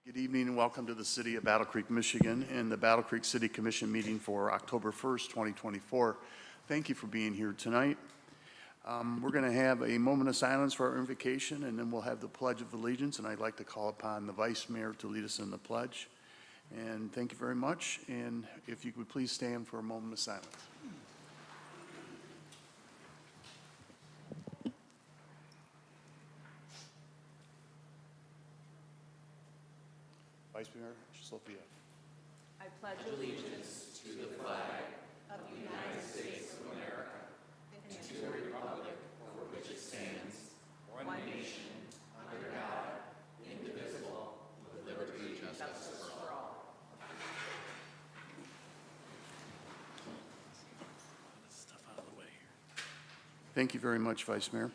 Good evening and welcome to the City of Battle Creek, Michigan, and the Battle Creek City Commission meeting for October 1st, 2024. Thank you for being here tonight. We're going to have a moment of silence for our invocation, and then we'll have the Pledge of Allegiance, and I'd like to call upon the Vice Mayor to lead us in the pledge. And thank you very much, and if you could please stand for a moment of silence. Vice Mayor Sophia. I pledge allegiance to the flag of the United States of America and to the republic for which it stands, one nation, under God, indivisible, with liberty and justice for all. Stuff out of the way here. Thank you very much, Vice Mayor.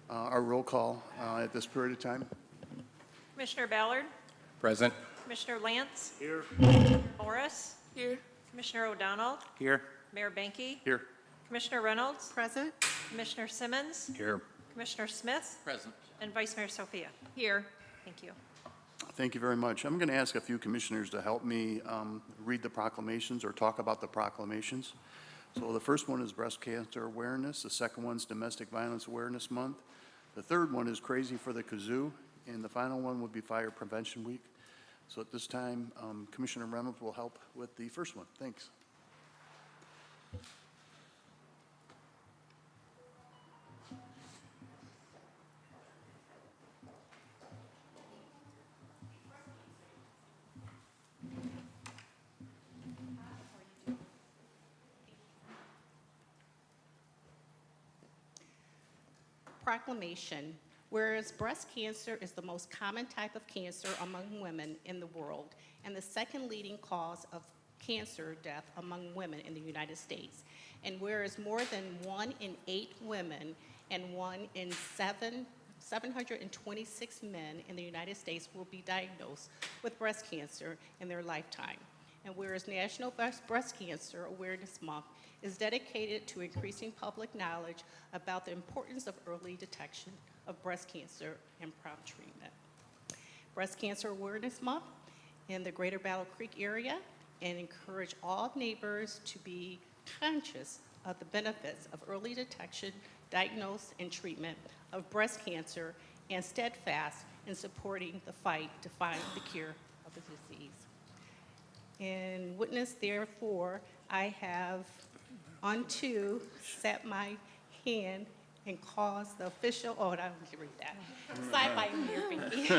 Our roll call at this period of time. Commissioner Ballard? Present. Commissioner Lance? Here. Morris? Here. Commissioner O'Donnell? Here. Mayor Banky? Here. Commissioner Reynolds? Present. Commissioner Simmons? Here. Commissioner Smith? Present. And Vice Mayor Sophia? Here. Thank you. Thank you very much. I'm going to ask a few commissioners to help me read the proclamations or talk about the proclamations. So the first one is Breast Cancer Awareness. The second one is Domestic Violence Awareness Month. The third one is Crazy for the Kazoo. And the final one would be Fire Prevention Week. So at this time, Commissioner Reynolds will help with the first one. Thanks. Proclamation. Whereas breast cancer is the most common type of cancer among women in the world and the second leading cause of cancer death among women in the United States, and whereas more than 1 in 8 women and 1 in 726 men in the United States will be diagnosed with breast cancer in their lifetime, and whereas National Breast Cancer Awareness Month is dedicated to increasing public knowledge about the importance of early detection of breast cancer and prompt treatment. Breast Cancer Awareness Month in the Greater Battle Creek area, and encourage all neighbors to be conscious of the benefits of early detection, diagnosis, and treatment of breast cancer, and steadfast in supporting the fight to find the cure of the disease. In witness, therefore, I have unto set my hand and cause the official, oh, I don't need to read that. Signed by Mayor Binky. Would you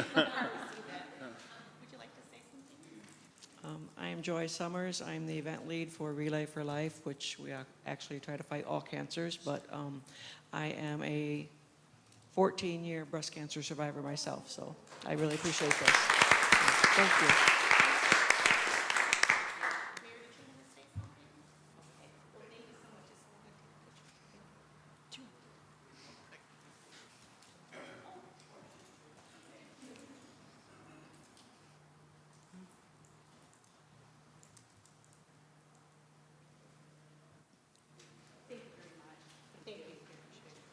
like to say something? I am Joy Summers. I'm the event lead for Relay for Life, which we actually try to fight all cancers, but I am a 14-year breast cancer survivor myself, so I really appreciate this. Thank you. Mayor, did you want to say something? Okay. Well, thank you so much. Thank you very much. Thank you.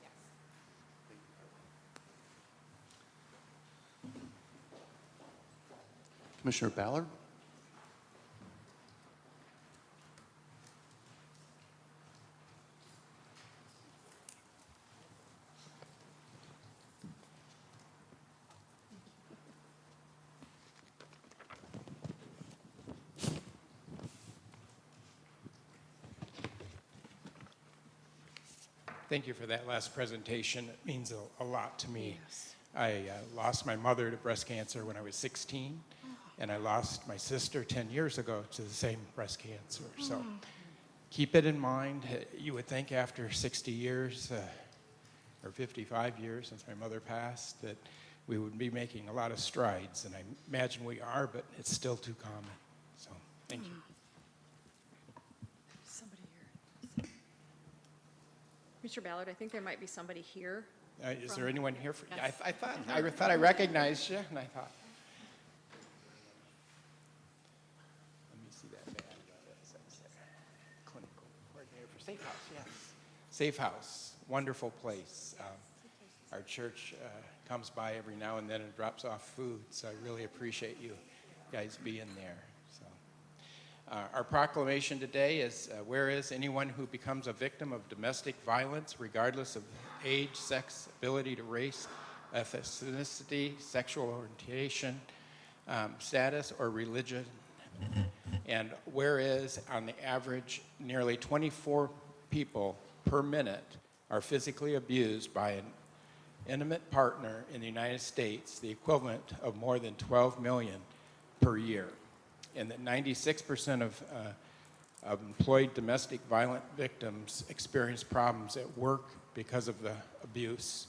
Yes. Commissioner Ballard. Thank you for that last presentation. It means a lot to me. Yes. I lost my mother to breast cancer when I was 16, and I lost my sister 10 years ago to the same breast cancer. So keep it in mind. You would think after 60 years or 55 years since my mother passed that we would be making a lot of strides, and I imagine we are, but it's still too common. So thank you. Somebody here. Mr. Ballard, I think there might be somebody here. Is there anyone here? For, Yes. I thought I recognized you, and I thought. Let me see that badge. Clinical coordinator for Safe House, yes. Safe House, wonderful place. Our church comes by every now and then and drops off food, so I really appreciate you guys being there. So, our proclamation today is, whereas anyone who becomes a victim of domestic violence, regardless of age, sex, ability to race, ethnicity, sexual orientation, status, or religion, and whereas on the average, nearly 24 people per minute are physically abused by an intimate partner in the United States, the equivalent of more than 12 million per year, and that 96% of employed domestic violent victims experience problems at work because of the abuse,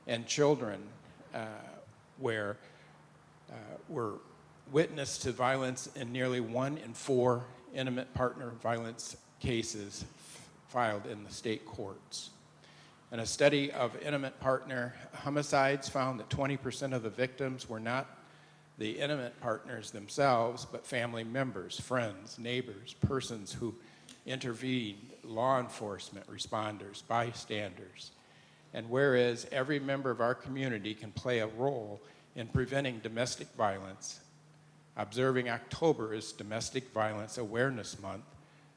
and children were witness to violence in nearly 1 in 4 intimate partner violence cases filed in the state courts. And a study of intimate partner homicides found that 20% of the victims were not the intimate partners themselves, but family members, friends, neighbors, persons who intervened, law enforcement responders, bystanders. And whereas every member of our community can play a role in preventing domestic violence, observing October as Domestic Violence Awareness Month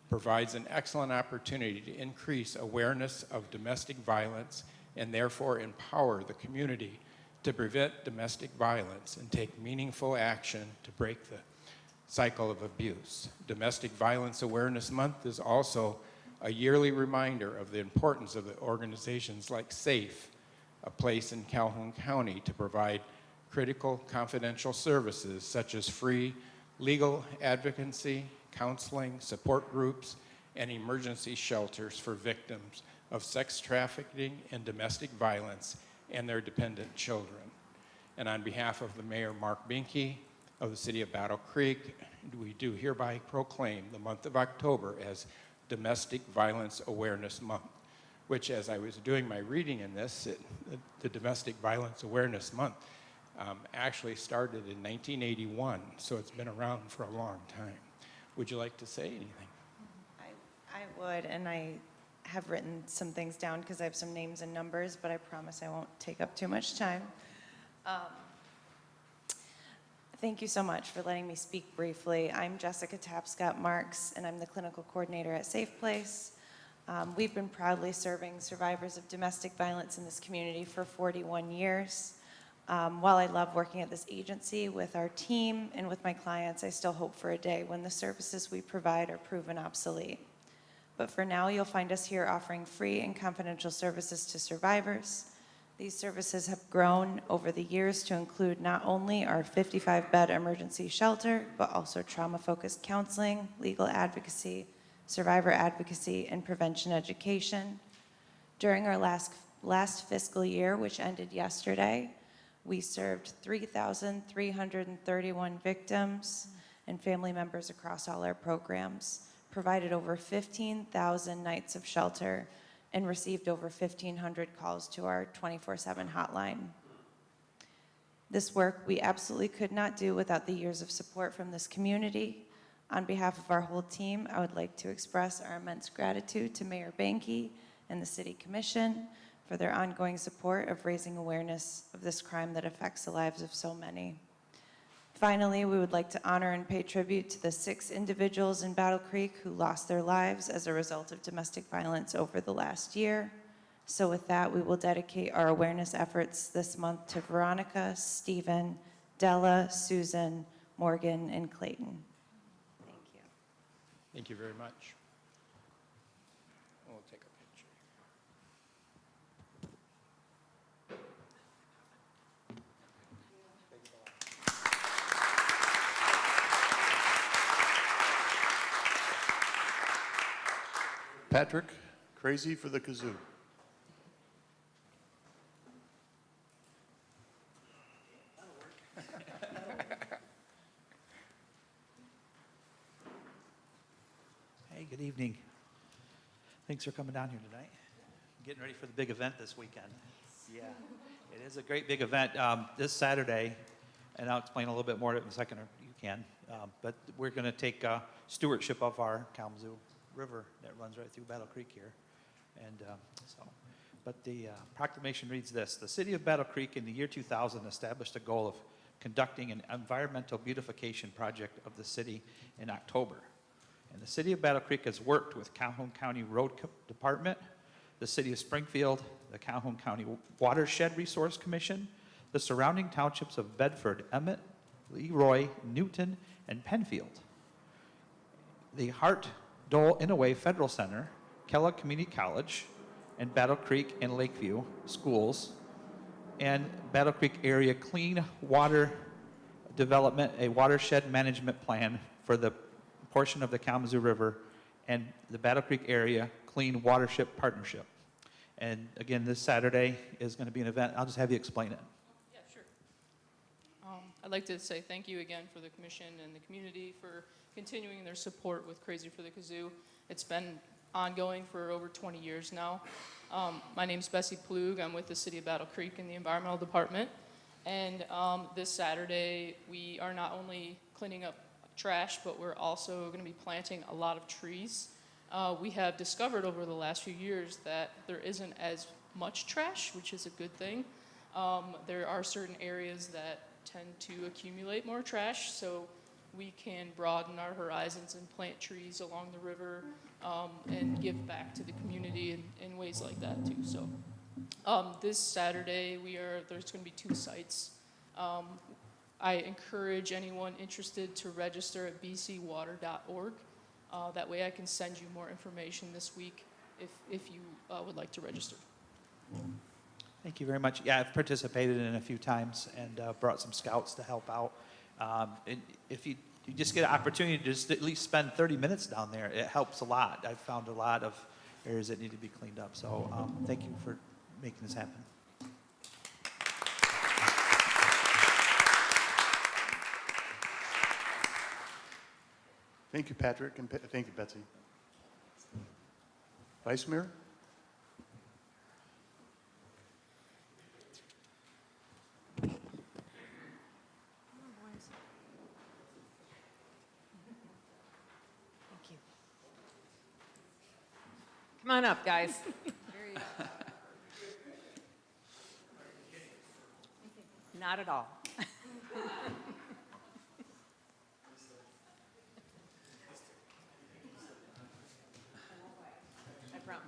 provides an excellent opportunity to increase awareness of domestic violence and therefore empower the community to prevent domestic violence and take meaningful action to break the cycle of abuse. Domestic Violence Awareness Month is also a yearly reminder of the importance of the organizations like SAFE, a place in Calhoun County to provide critical confidential services such as free legal advocacy, counseling, support groups, and emergency shelters for victims of sex trafficking and domestic violence and their dependent children. And on behalf of the Mayor Mark Binke of the City of Battle Creek, we do hereby proclaim the month of October as Domestic Violence Awareness Month, which, as I was doing my reading in this, the Domestic Violence Awareness Month actually started in 1981, so it's been around for a long time. Would you like to say anything? I would, and I have written some things down because I have some names and numbers, but I promise I won't take up too much time. Thank you so much for letting me speak briefly. I'm Jessica Tapscott-Marks, and I'm the clinical coordinator at Safe Place. We've been proudly serving survivors of domestic violence in this community for 41 years. While I love working at this agency with our team and with my clients, I still hope for a day when the services we provide are proven obsolete. But for now, you'll find us here offering free and confidential services to survivors. These services have grown over the years to include not only our 55-bed emergency shelter, but also trauma-focused counseling, legal advocacy, survivor advocacy, and prevention education. During our last fiscal year, which ended yesterday, we served 3,331 victims and family members across all our programs, provided over 15,000 nights of shelter, and received over 1,500 calls to our 24/7 hotline. This work we absolutely could not do without the years of support from this community. On behalf of our whole team, I would like to express our immense gratitude to Mayor Banke and the City Commission for their ongoing support of raising awareness of this crime that affects the lives of so many. Finally, we would like to honor and pay tribute to the 6 individuals in Battle Creek who lost their lives as a result of domestic violence over the last year. So with that, we will dedicate our awareness efforts this month to Veronica, Stephen, Della, Susan, Morgan, and Clayton. Thank you. Thank you very much. We'll take a picture. Patrick, crazy for the kazoo. Hey, good evening. Thanks for coming down here tonight. Getting ready for the big event this weekend. Yeah, it is a great big event this Saturday, and I'll explain a little bit more in a second, or you can. But we're going to take stewardship of our Kalamazoo River that runs right through Battle Creek here. And so but the proclamation reads this: the city of Battle Creek in the year 2000 established a goal of conducting an environmental beautification project of the city in October. And the city of Battle Creek has worked with Calhoun County Road Department, the city of Springfield, the Calhoun County Watershed Resource Commission, the surrounding townships of Bedford, Emmett, Leroy, Newton, and Penfield, the Hart Dole Inouye Federal Center, Kellogg Community College, and Battle Creek and Lakeview schools, and Battle Creek area clean water development, a watershed management plan for the portion of the Kalamazoo River, and the Battle Creek area clean watershed partnership. And again, this Saturday is going to be an event. I'll just have you explain it. Yeah, sure. I'd like to say thank you again for the commission and the community for continuing their support with Crazy for the Kazoo. It's been ongoing for over 20 years now. My name's Bessie Plug. I'm with the City of Battle Creek in the Environmental Department. And this Saturday, we are not only cleaning up trash, but we're also going to be planting a lot of trees. We have discovered over the last few years that there isn't as much trash, which is a good thing. There are certain areas that tend to accumulate more trash, so we can broaden our horizons and plant trees along the river and give back to the community in ways like that too. So this Saturday, there's going to be 2 sites. I encourage anyone interested to register at bcwater.org. That way I can send you more information this week if you would like to register. Thank you very much. Yeah, I've participated in it a few times and brought some scouts to help out. And if you just get an opportunity to just at least spend 30 minutes down there, it helps a lot. I've found a lot of areas that need to be cleaned up. So thank you for making this happen. Thank you, Patrick, and thank you, Betsy. Vice Mayor? Come on up, guys. Not at all. I promise.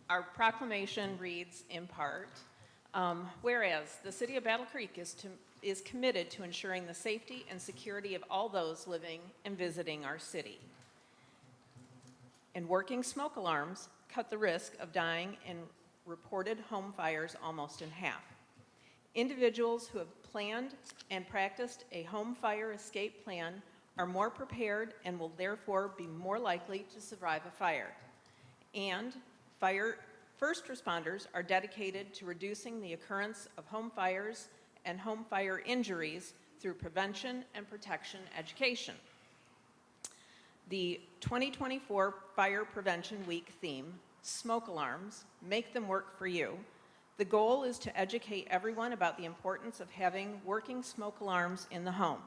Our proclamation reads in part, whereas the City of Battle Creek is committed to ensuring the safety and security of all those living and visiting our city. And working smoke alarms cut the risk of dying in reported home fires almost in half. Individuals who have planned and practiced a home fire escape plan are more prepared and will therefore be more likely to survive a fire. And first responders are dedicated to reducing the occurrence of home fires and home fire injuries through prevention and protection education. The 2024 Fire Prevention Week theme, Smoke Alarms, Make Them Work for You. The goal is to educate everyone about the importance of having working smoke alarms in the home.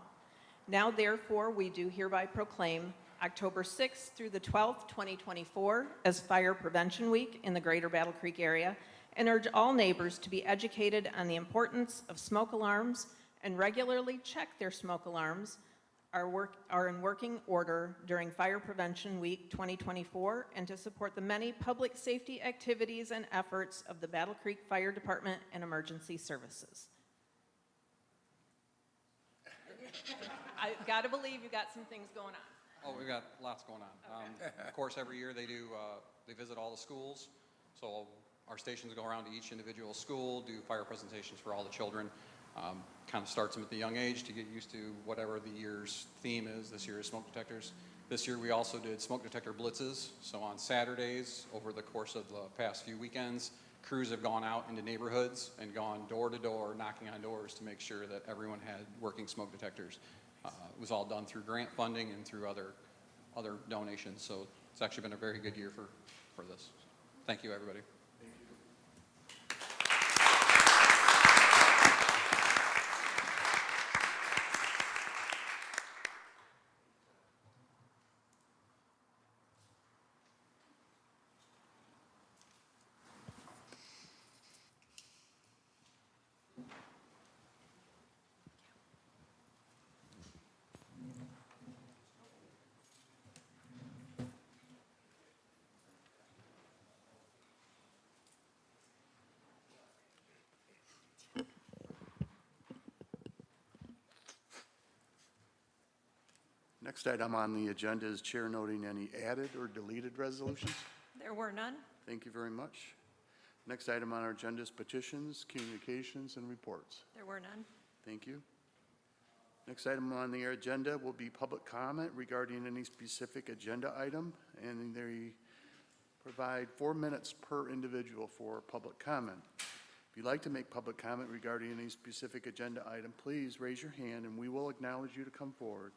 Now, therefore, we do hereby proclaim October 6th through the 12th, 2024 as Fire Prevention Week in the Greater Battle Creek area, and urge all neighbors to be educated on the importance of smoke alarms and regularly check their smoke alarms are in working order during Fire Prevention Week 2024 and to support the many public safety activities and efforts of the Battle Creek Fire Department and Emergency Services. I gotta believe you got some things going on. Oh, we've got lots going on. Okay. Of course, every year they visit all the schools. So our stations go around to each individual school, do fire presentations for all the children. Kind of starts them at the young age to get used to whatever the year's theme is. This year is smoke detectors. This year we also did smoke detector blitzes. So on Saturdays, over the course of the past few weekends, crews have gone out into neighborhoods and gone door to door, knocking on doors to make sure that everyone had working smoke detectors. It was all done through grant funding and through other donations. So it's actually been a very good year for this. Thank you, everybody. Next item on the agenda is chair noting any added or deleted resolutions. There were none. Thank you very much. Next item on our agenda is petitions, communications, and reports. There were none. Thank you. Next item on the agenda will be public comment regarding any specific agenda item, and they provide 4 minutes per individual for public comment. If you'd like to make public comment regarding any specific agenda item, please raise your hand and we will acknowledge you to come forward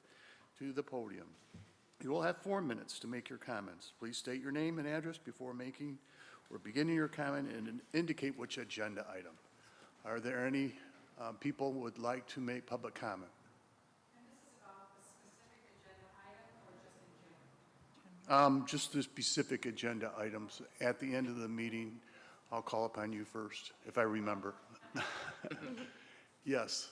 to the podium. You will have 4 minutes to make your comments. Please state your name and address before making or beginning your comment and indicate which agenda item. Are there any people who would like to make public comment? Just the specific agenda items. At the end of the meeting, I'll call upon you first, if I remember. Yes.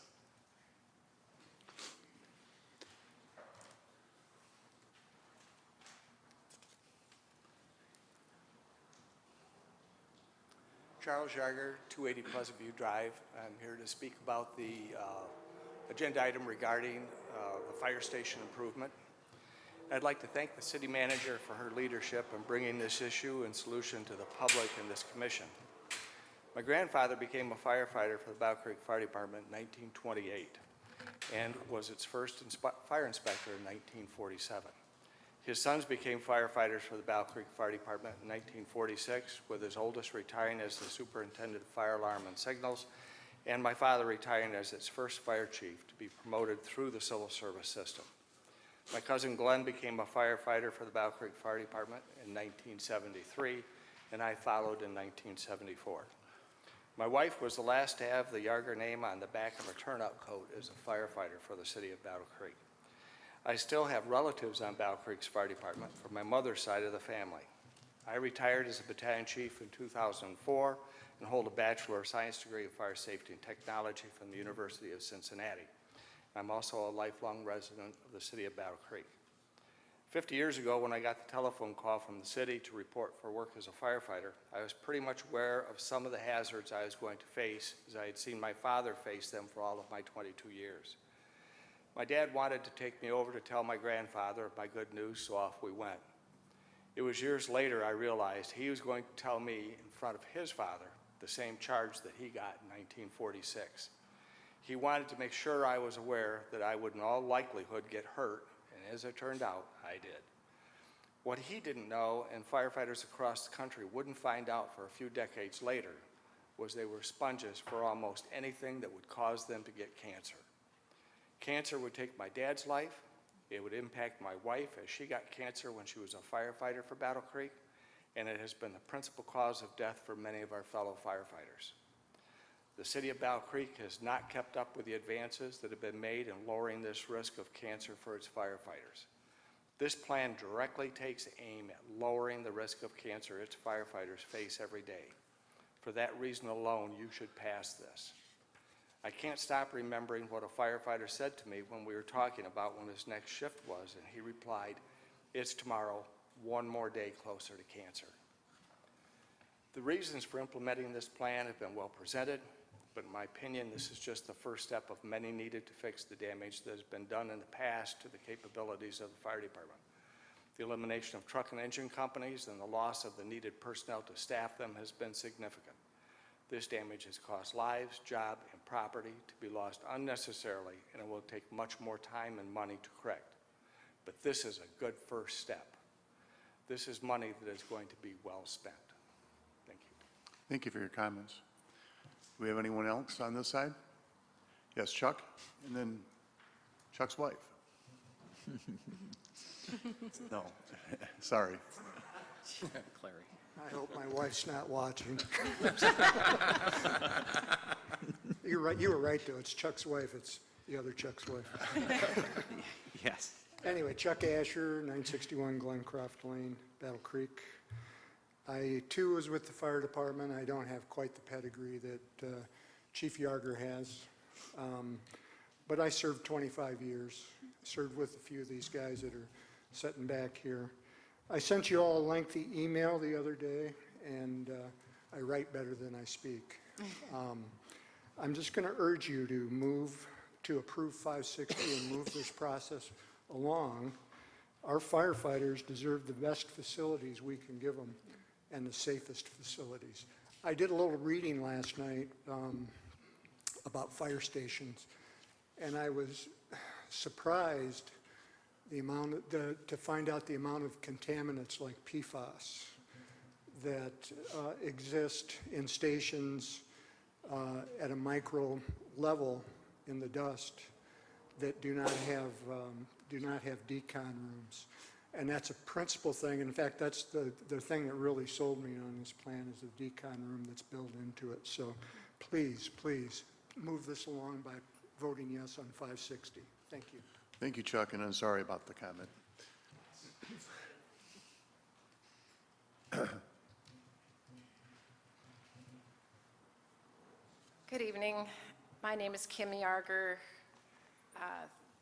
Charles Yarger, 280 Pleasant View Drive. I'm here to speak about the agenda item regarding the fire station improvement. I'd like to thank the city manager for her leadership in bringing this issue and solution to the public and this commission. My grandfather became a firefighter for the Battle Creek Fire Department in 1928 and was its first fire inspector in 1947. His sons became firefighters for the Battle Creek Fire Department in 1946, with his oldest retiring as the superintendent of fire alarm and signals, and my father retiring as its first fire chief to be promoted through the civil service system. My cousin Glenn became a firefighter for the Battle Creek Fire Department in 1973, and I followed in 1974. My wife was the last to have the Yarger name on the back of her turnout coat as a firefighter for the city of Battle Creek. I still have relatives on Battle Creek's fire department from my mother's side of the family. I retired as a battalion chief in 2004 and hold a Bachelor of Science degree in Fire Safety and Technology from the University of Cincinnati. I'm also a lifelong resident of the city of Battle Creek. 50 years ago, when I got the telephone call from the city to report for work as a firefighter, I was pretty much aware of some of the hazards I was going to face, as I had seen my father face them for all of my 22 years. My dad wanted to take me over to tell my grandfather of my good news, so off we went. It was years later I realized he was going to tell me in front of his father the same charge that he got in 1946. He wanted to make sure I was aware that I would in all likelihood get hurt, and as it turned out, I did. What he didn't know, and firefighters across the country wouldn't find out for a few decades later, was they were sponges for almost anything that would cause them to get cancer. Cancer would take my dad's life. It would impact my wife as she got cancer when she was a firefighter for Battle Creek, and it has been the principal cause of death for many of our fellow firefighters. The city of Battle Creek has not kept up with the advances that have been made in lowering this risk of cancer for its firefighters. This plan directly takes aim at lowering the risk of cancer its firefighters face every day. For that reason alone, you should pass this. I can't stop remembering what a firefighter said to me when we were talking about when his next shift was, and he replied, "It's tomorrow, one more day closer to cancer." The reasons for implementing this plan have been well presented, but in my opinion, this is just the first step of many needed to fix the damage that has been done in the past to the capabilities of the fire department. The elimination of truck and engine companies and the loss of the needed personnel to staff them has been significant. This damage has cost lives, job, and property to be lost unnecessarily, and it will take much more time and money to correct. But this is a good first step. This is money that is going to be well spent. Thank you. Thank you for your comments. Do we have anyone else on this side? Yes, Chuck, and then Chuck's wife. No, sorry. Clary. I hope my wife's not watching. You're right. You were right, though. It's Chuck's wife. It's the other Chuck's wife. Yes. Anyway, Chuck Asher, 961 Glencroft Lane, Battle Creek. I, too, was with the fire department. I don't have quite the pedigree that Chief Yarger has. But I served 25 years. Served with a few of these guys that are sitting back here. I sent you all a lengthy email the other day, and I write better than I speak. I'm just going to urge you to move to approve 560 and move this process along, our firefighters deserve the best facilities we can give them and the safest facilities. I did a little reading last night about fire stations, and I was surprised to find out the amount of contaminants like PFAS that exist in stations at a micro level in the dust that do not have decon rooms. And that's a principal thing. In fact, that's the thing that really sold me on this plan is the decon room that's built into it. So please, please move this along by voting yes on 560. Thank you. Thank you, Chuck, and I'm sorry about the comment. Good evening. My name is Kim Yarger,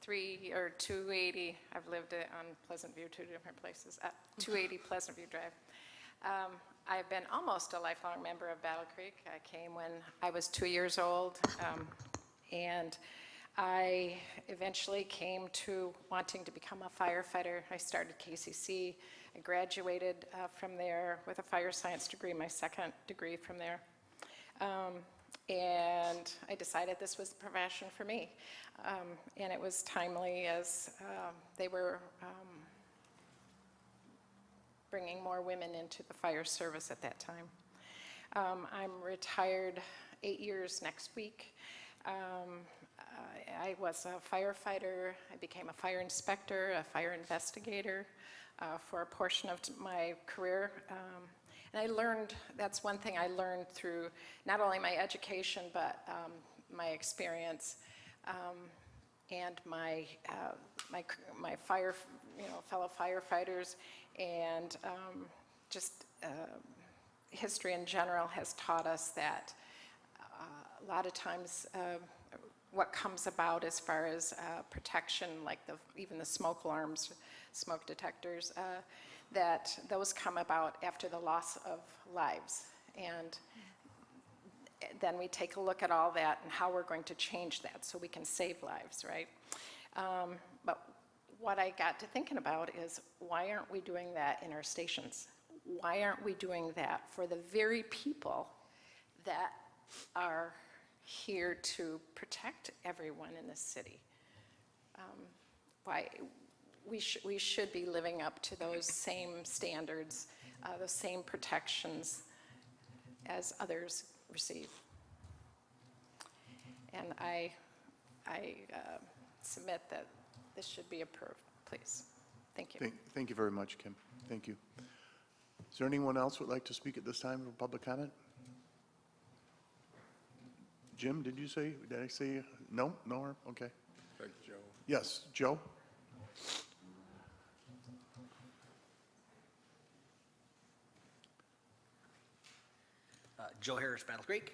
280. I've lived on Pleasant View, two different places. 280 Pleasant View Drive. I've been almost a lifelong member of Battle Creek. I came when I was 2 years old, and I eventually came to wanting to become a firefighter. I started KCC. I graduated from there with a fire science degree, my second degree from there. And I decided this was the profession for me. And it was timely as they were bringing more women into the fire service at that time. I'm retired 8 years next week. I was a firefighter. I became a fire inspector, a fire investigator for a portion of my career. And I learned, that's one thing I learned through not only my education, but my experience and my fellow firefighters, and just history in general has taught us that a lot of times what comes about as far as protection, like even the smoke alarms, smoke detectors, that those come about after the loss of lives. And then we take a look at all that and how we're going to change that so we can save lives, right? But what I got to thinking about is, why aren't we doing that in our stations? Why aren't we doing that for the very people that are here to protect everyone in this city? Why? We should be living up to those same standards, those same protections as others receive. And I submit that this should be approved, please. Thank you. Thank you very much, Kim. Thank you. Is there anyone else who would like to speak at this time for public comment? Jim, did I say, no? No? Okay. Thank you, Joe. Yes, Joe? Joe Harris, Battle Creek.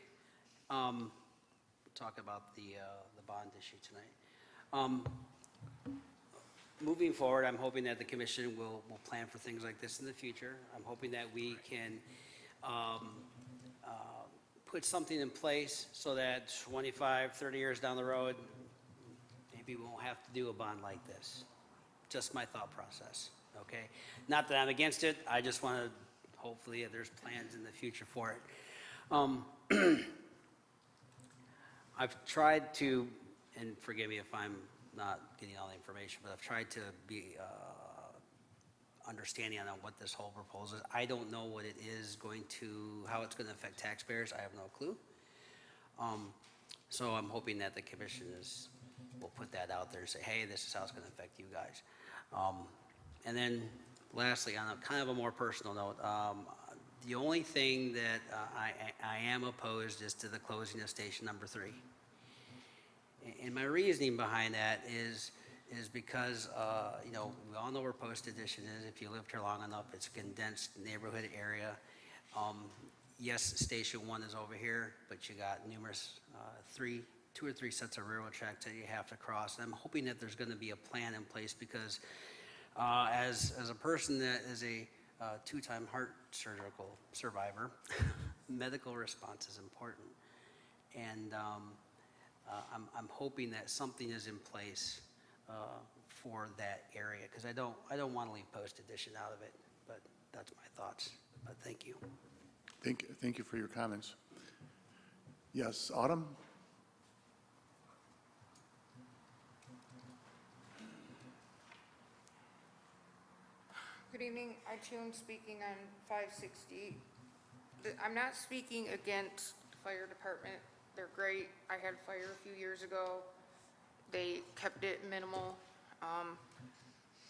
Talk about the bond issue tonight. Moving forward, I'm hoping that the commission will plan for things like this in the future. I'm hoping that we can put something in place so that 25, 30 years down the road, maybe we won't have to do a bond like this. Just my thought process, okay? Not that I'm against it, I just want to, hopefully, there's plans in the future for it. I've tried to, and forgive me if I'm not getting all the information, but I've tried to be understanding on what this whole proposal is. I don't know what it is how it's going to affect taxpayers. I have no clue. So I'm hoping that the commission will put that out there and say, hey, this is how it's going to affect you guys. And then lastly, on a kind of a more personal note, the only thing that I am opposed is to the closing of station number 3. And my reasoning behind that is because, we all know where Post Edition is. If you lived here long enough, it's a condensed neighborhood area. Yes, Station 1 is over here, but you got numerous, 2 or 3 sets of railroad tracks that you have to cross. And I'm hoping that there's going to be a plan in place because as a person that is a 2-time heart surgical survivor, medical response is important. And I'm hoping that something is in place for that area, because I don't want to leave post-edition out of it, but that's my thoughts. But thank you. Thank you for your comments. Yes, Autumn? Good evening. I too am speaking on 560. I'm not speaking against the fire department. They're great. I had a fire a few years ago. They kept it minimal.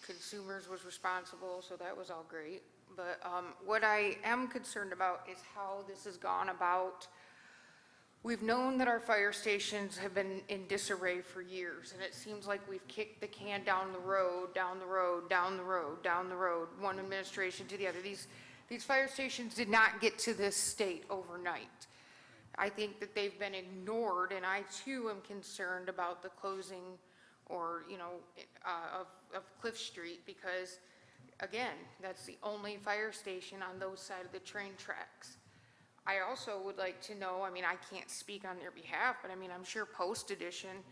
Consumers was responsible, so that was all great. But what I am concerned about is how this has gone about. We've known that our fire stations have been in disarray for years, and it seems like we've kicked the can down the road, down the road, down the road, down the road, one administration to the other. These fire stations did not get to this state overnight. I think that they've been ignored, and I too am concerned about the closing or, of Cliff Street, because again, that's the only fire station on those side of the train tracks. I also would like to know, I mean, I can't speak on their behalf, but I mean, I'm sure Post Edition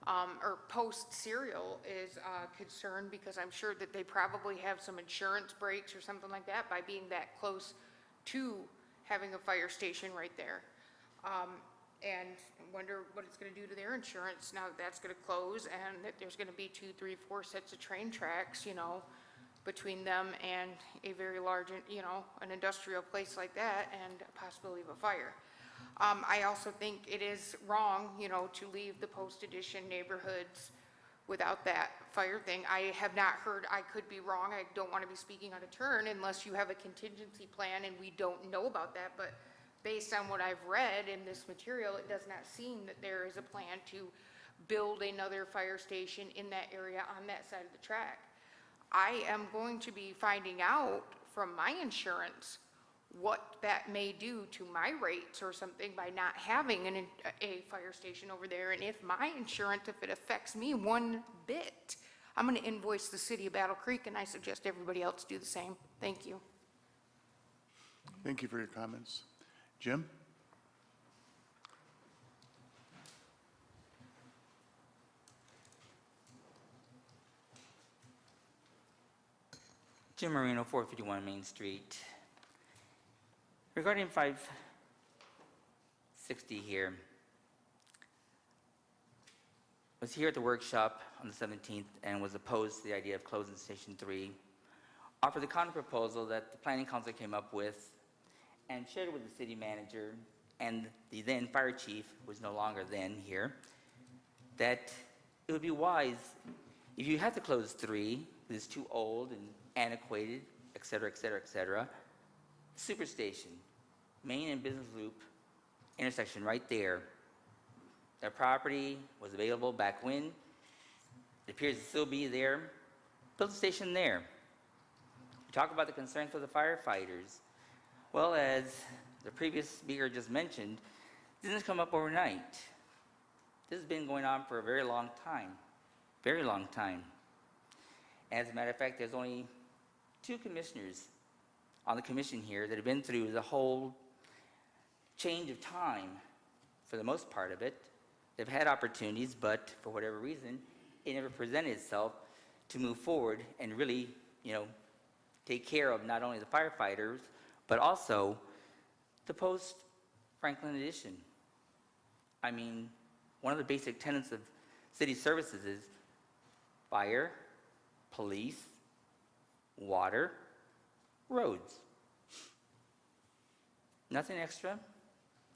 or Post Serial is concerned, because I'm sure that they probably have some insurance breaks or something like that by being that close to having a fire station right there. And wonder what it's going to do to their insurance now that that's going to close, and that there's going to be 2, 3, 4 sets of train tracks, between them and a very large, an industrial place like that, and a possibility of a fire. I also think it is wrong, to leave the Post Edition neighborhoods without that fire thing. I have not heard, I could be wrong, I don't want to be speaking out of turn unless you have a contingency plan and we don't know about that, but based on what I've read in this material, it does not seem that there is a plan to build another fire station in that area on that side of the track. I am going to be finding out from my insurance what that may do to my rates or something by not having a fire station over there. And if my insurance, if it affects me one bit, I'm going to invoice the city of Battle Creek, and I suggest everybody else do the same. Thank you. Thank you for your comments. Jim? Jim Marino, 451 Main Street. Regarding 560 here, I was here at the workshop on the 17th and was opposed to the idea of closing Station 3. Offered the counter proposal that the Planning Council came up with and shared with the city manager and the then fire chief, who was no longer then here, that it would be wise if you have to close 3, it's too old and antiquated, et cetera, et cetera, et cetera. Superstation, Main and Business Loop intersection right there. That property was available back when. It appears to still be there. Build a station there. We talk about the concerns for the firefighters. Well, as the previous speaker just mentioned, this didn't come up overnight. This has been going on for a very long time. Very long time. As a matter of fact, there's only 2 commissioners on the commission here that have been through the whole change of time for the most part of it. They've had opportunities, but for whatever reason, it never presented itself to move forward and really, take care of not only the firefighters, but also the post-Franklin edition. I mean, one of the basic tenets of city services is fire, police, water, roads. Nothing extra.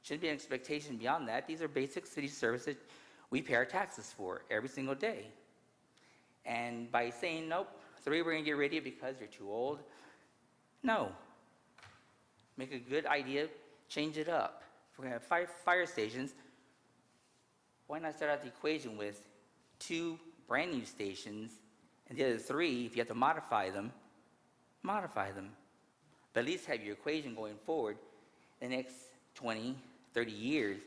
Shouldn't be an expectation beyond that. These are basic city services we pay our taxes for every single day. And by saying, nope, 3 we're going to get rid of because you're too old, no. Make a good idea, change it up. If we're going to have 5 fire stations, why not start out the equation with 2 brand new stations, and the other 3, if you have to modify them, modify them. But at least have your equation going forward. The next 20, 30 years,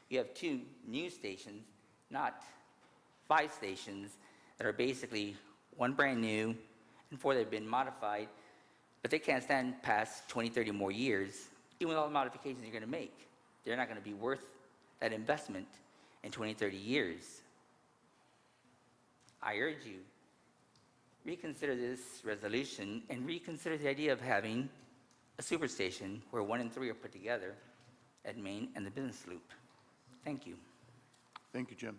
you have 2 new stations, not 5 stations that are basically 1 brand new and 4 that have been modified, but they can't stand past 20, 30 more years, even with all the modifications you're going to make. They're not going to be worth that investment in 20, 30 years. I urge you, reconsider this resolution and reconsider the idea of having a superstation where 1 and 3 are put together at Main and the Business Loop. Thank you. Thank you, Jim.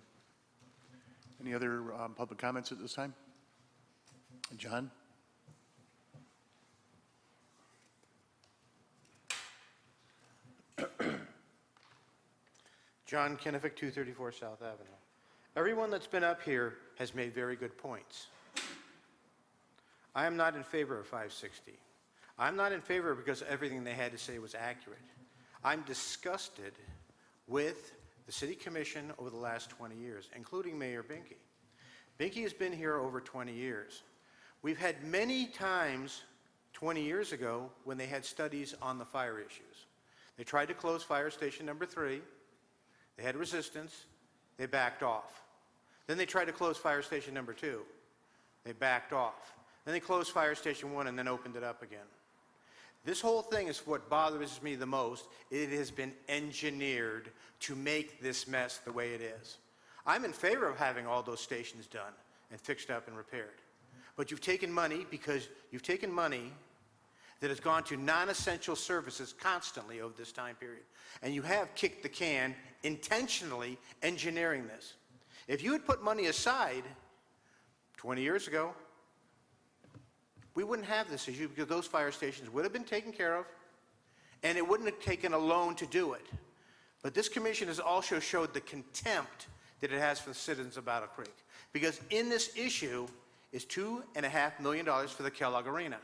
Any other public comments at this time? John? John Kennefic, 234 South Avenue. Everyone that's been up here has made very good points. I am not in favor of 560. I'm not in favor because everything they had to say was accurate. I'm disgusted with the City Commission over the last 20 years, including Mayor Binky. Binky has been here over 20 years. We've had many times 20 years ago when they had studies on the fire issues. They tried to close fire station number 3. They had resistance. They backed off. Then they tried to close fire station number 2. They backed off. Then they closed fire station 1 and then opened it up again. This whole thing is what bothers me the most. It has been engineered to make this mess the way it is. I'm in favor of having all those stations done and fixed up and repaired. But you've taken money because you've taken money that has gone to non-essential services constantly over this time period. And you have kicked the can intentionally engineering this. If you had put money aside 20 years ago, we wouldn't have this issue because those fire stations would have been taken care of and it wouldn't have taken a loan to do it. But this commission has also showed the contempt that it has for the citizens of Battle Creek. Because in this issue is $2.5 million for the Kellogg Arena.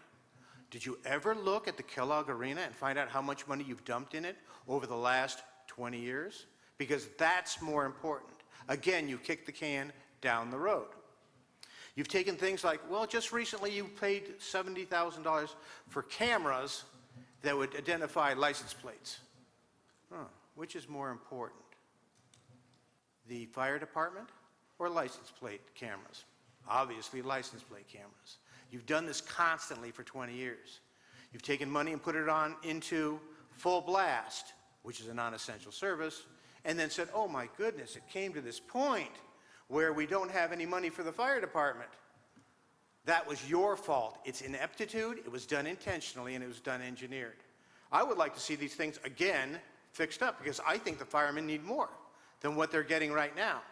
Did you ever look at the Kellogg Arena and find out how much money you've dumped in it over the last 20 years? Because that's more important. Again, you kick the can down the road. You've taken things like, well, just recently you paid $70,000 for cameras that would identify license plates. Which is more important? The fire department or license plate cameras? Obviously, license plate cameras. You've done this constantly for 20 years. You've taken money and put it on into full blast, which is a non-essential service, and then said, oh my goodness, it came to this point where we don't have any money for the fire department. That was your fault. It's ineptitude, it was done intentionally, and it was done engineered. I would like to see these things again fixed up because I think the firemen need more than what they're getting right now.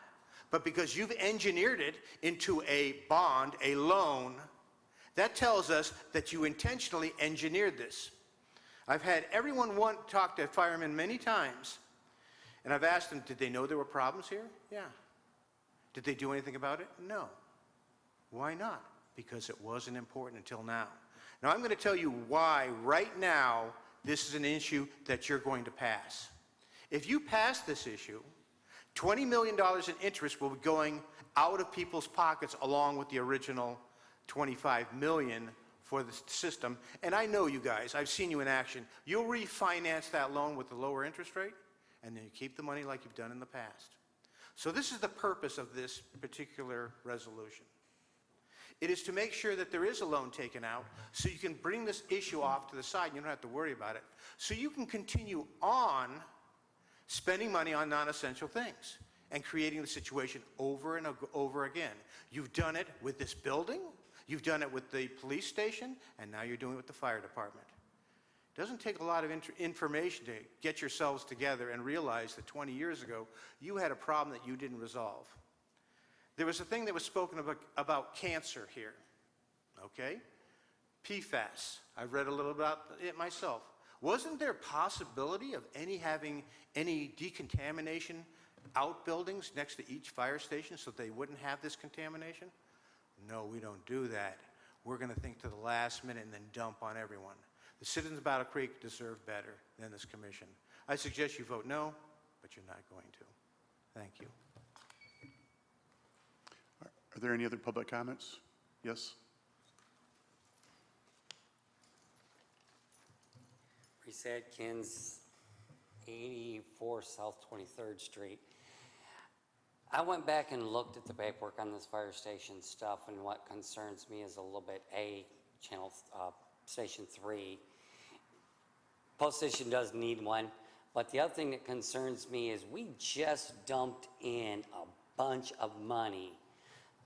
But because you've engineered it into a bond, a loan, that tells us that you intentionally engineered this. I've had everyone talk to firemen many times, and I've asked them, did they know there were problems here? Yeah. Did they do anything about it? No. Why not? Because it wasn't important until now. Now I'm going to tell you why right now this is an issue that you're going to pass. If you pass this issue, $20 million in interest will be going out of people's pockets along with the original $25 million for the system. And I know you guys, I've seen you in action. You'll refinance that loan with the lower interest rate, and then you keep the money like you've done in the past. So this is the purpose of this particular resolution. It is to make sure that there is a loan taken out so you can bring this issue off to the side and you don't have to worry about it. So you can continue on spending money on non-essential things and creating the situation over and over again. You've done it with this building, you've done it with the police station, and now you're doing it with the fire department. It doesn't take a lot of information to get yourselves together and realize that 20 years ago you had a problem that you didn't resolve. There was a thing that was spoken about cancer here, okay? PFAS. I've read a little about it myself. Wasn't there a possibility of having any decontamination outbuildings next to each fire station so they wouldn't have this contamination? No, we don't do that. We're going to think to the last minute and then dump on everyone. The citizens of Battle Creek deserve better than this commission. I suggest you vote no, but you're not going to. Thank you. Are there any other public comments? Yes? Reese Atkins, 84 South 23rd Street. I went back and looked at the paperwork on this fire station stuff, and what concerns me is a little bit Station 3. Post station does need one, but the other thing that concerns me is we just dumped in a bunch of money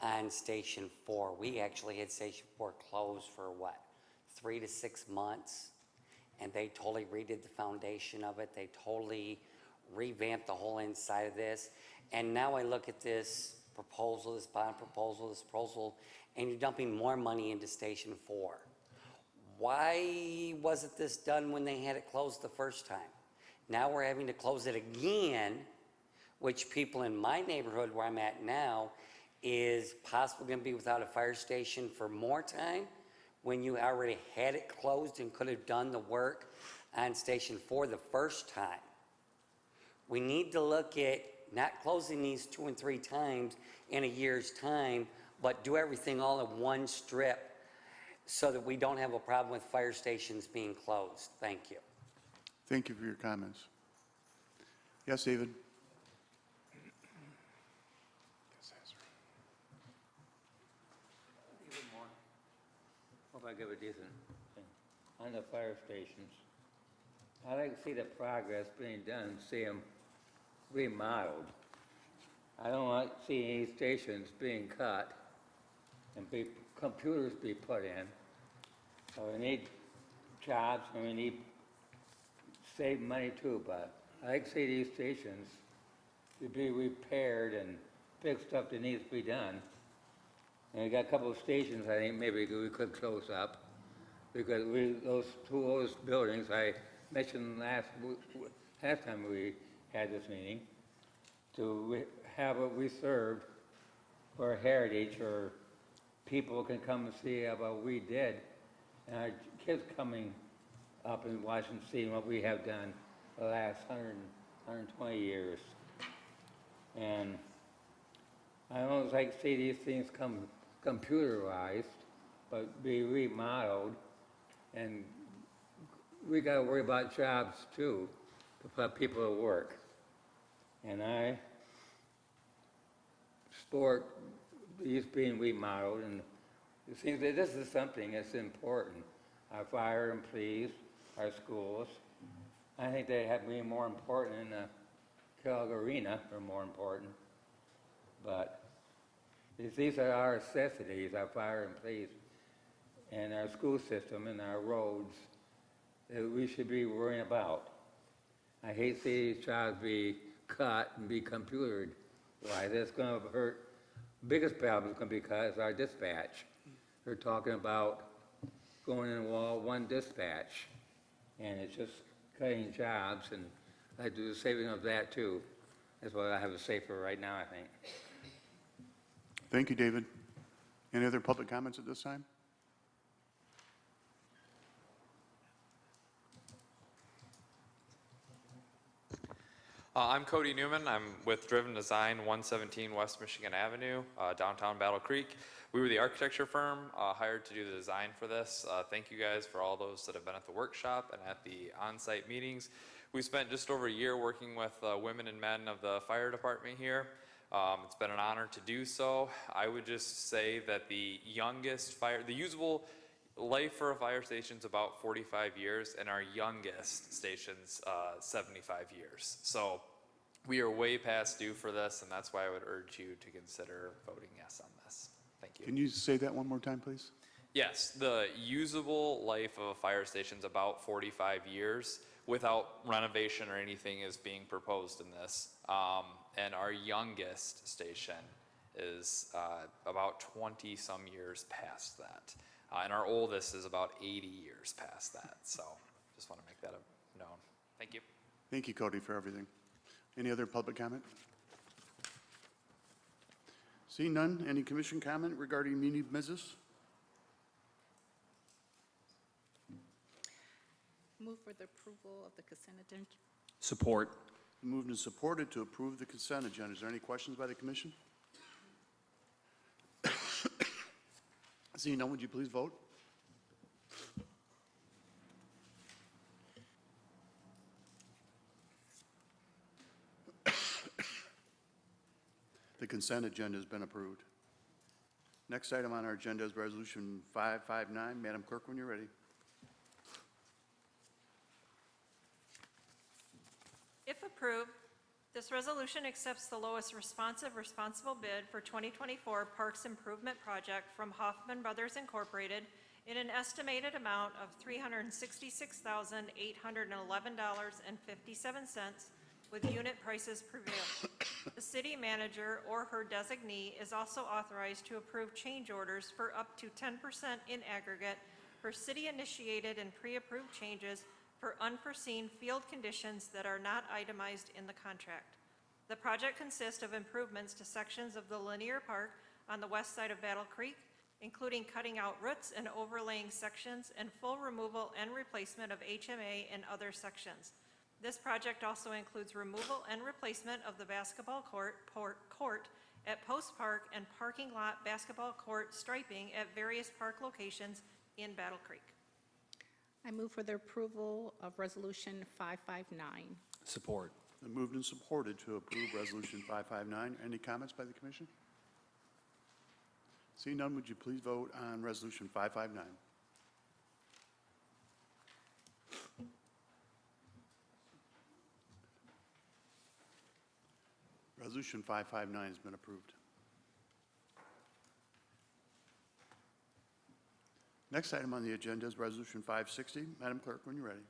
on Station 4. We actually had Station 4 closed for what, 3 to 6 months? And they totally redid the foundation of it. They totally revamped the whole inside of this. And now I look at this proposal, this bond proposal, this proposal, and you're dumping more money into Station 4. Why wasn't this done when they had it closed the first time? Now we're having to close it again, which people in my neighborhood where I'm at now is possibly going to be without a fire station for more time when you already had it closed and could have done the work on Station 4 the first time. We need to look at not closing these 2 and 3 times in a year's time, but do everything all in one strip so that we don't have a problem with fire stations being closed. Thank you. Thank you for your comments. Yes, David? Even more. Hope I give a decent thing. On the fire stations, I like to see the progress being done, see them remodeled. I don't like to see any stations being cut and computers be put in. So we need jobs and we need save money too, but I like to see these stations to be repaired and fixed up that needs to be done. And we got a couple of stations I think maybe we could close up because those buildings I mentioned last time we had this meeting to have it reserved for heritage or people can come and see what we did and our kids coming up and watching, seeing what we have done the last 120 years. And I always like to see these things come computerized, but be remodeled. And we got to worry about jobs too, to put people to work. And I support these being remodeled, and it seems that this is something that's important. Our fire and police, our schools. I think they have to be more important in the Kellogg Arena, are more important. But these are our necessities, our fire and police, and our school system and our roads that we should be worrying about. I hate to see these jobs be cut and be computered. Why? That's going to hurt. Biggest problem is going to be cut is our dispatch. They're talking about going in one dispatch, and it's just cutting jobs, and I do the saving of that too. That's what I have to say for right now, I think. Thank you, David. Any other public comments at this time? I'm Cody Newman. I'm with Driven Design, 117 West Michigan Avenue, downtown Battle Creek. We were the architecture firm hired to do the design for this. Thank you guys for all those that have been at the workshop and at the on-site meetings. We spent just over a year working with women and men of the fire department here. It's been an honor to do so. I would just say that the usable life for a fire station is about 45 years, and our youngest station's 75 years. So we are way past due for this, and that's why I would urge you to consider voting yes on this. Thank you. Can you say that one more time, please? Yes, the usable life of a fire station is about 45 years without renovation or anything is being proposed in this. And our youngest station is about 20-some years past that. And our oldest is about 80 years past that. So just want to make that known. Thank you. Thank you, Cody, for everything. Any other public comment? Seeing none, any commission comment regarding community business? Move for the approval of the consent agenda. Support. Moved and supported to approve the consent agenda. Is there any questions by the commission? Seeing none, would you please vote? The consent agenda has been approved. Next item on our agenda is Resolution 559. Madam Clerk, when you're ready. If approved, This resolution accepts the lowest responsible bid for 2024 Parks Improvement Project from Hoffman Brothers Incorporated in an estimated amount of $366,811.57 with unit prices prevailing. The city manager or her designee is also authorized to approve change orders for up to 10% in aggregate for city-initiated and pre-approved changes for unforeseen field conditions that are not itemized in the contract. The project consists of improvements to sections of the linear park on the west side of Battle Creek, including cutting out roots and overlaying sections and full removal and replacement of HMA and other sections. This project also includes removal and replacement of the basketball court at Post Park and parking lot basketball court striping at various park locations in Battle Creek. I move for the approval of Resolution 559. Support. Been moved and supported to approve Resolution 559. Any comments by the commission? Seeing none, would you please vote on Resolution 559? Resolution 559 has been approved. Next item on the agenda is Resolution 560. Madam Clerk, when you're ready.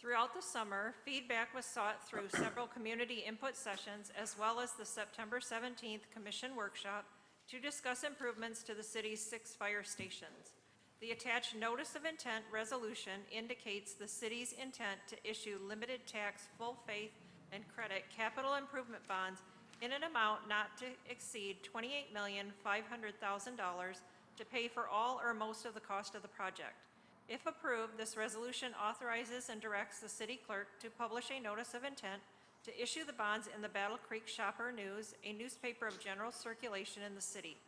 Throughout the summer, feedback was sought through several community input sessions as well as the September 17th Commission Workshop to discuss improvements to the city's 6 fire stations. The attached Notice of Intent resolution indicates the city's intent to issue limited tax full faith and credit capital improvement bonds in an amount not to exceed $28,500,000 to pay for all or most of the cost of the project. If approved, this resolution authorizes and directs the city clerk to publish a notice of intent to issue the bonds in the Battle Creek Shopper News, a newspaper of general circulation in the city.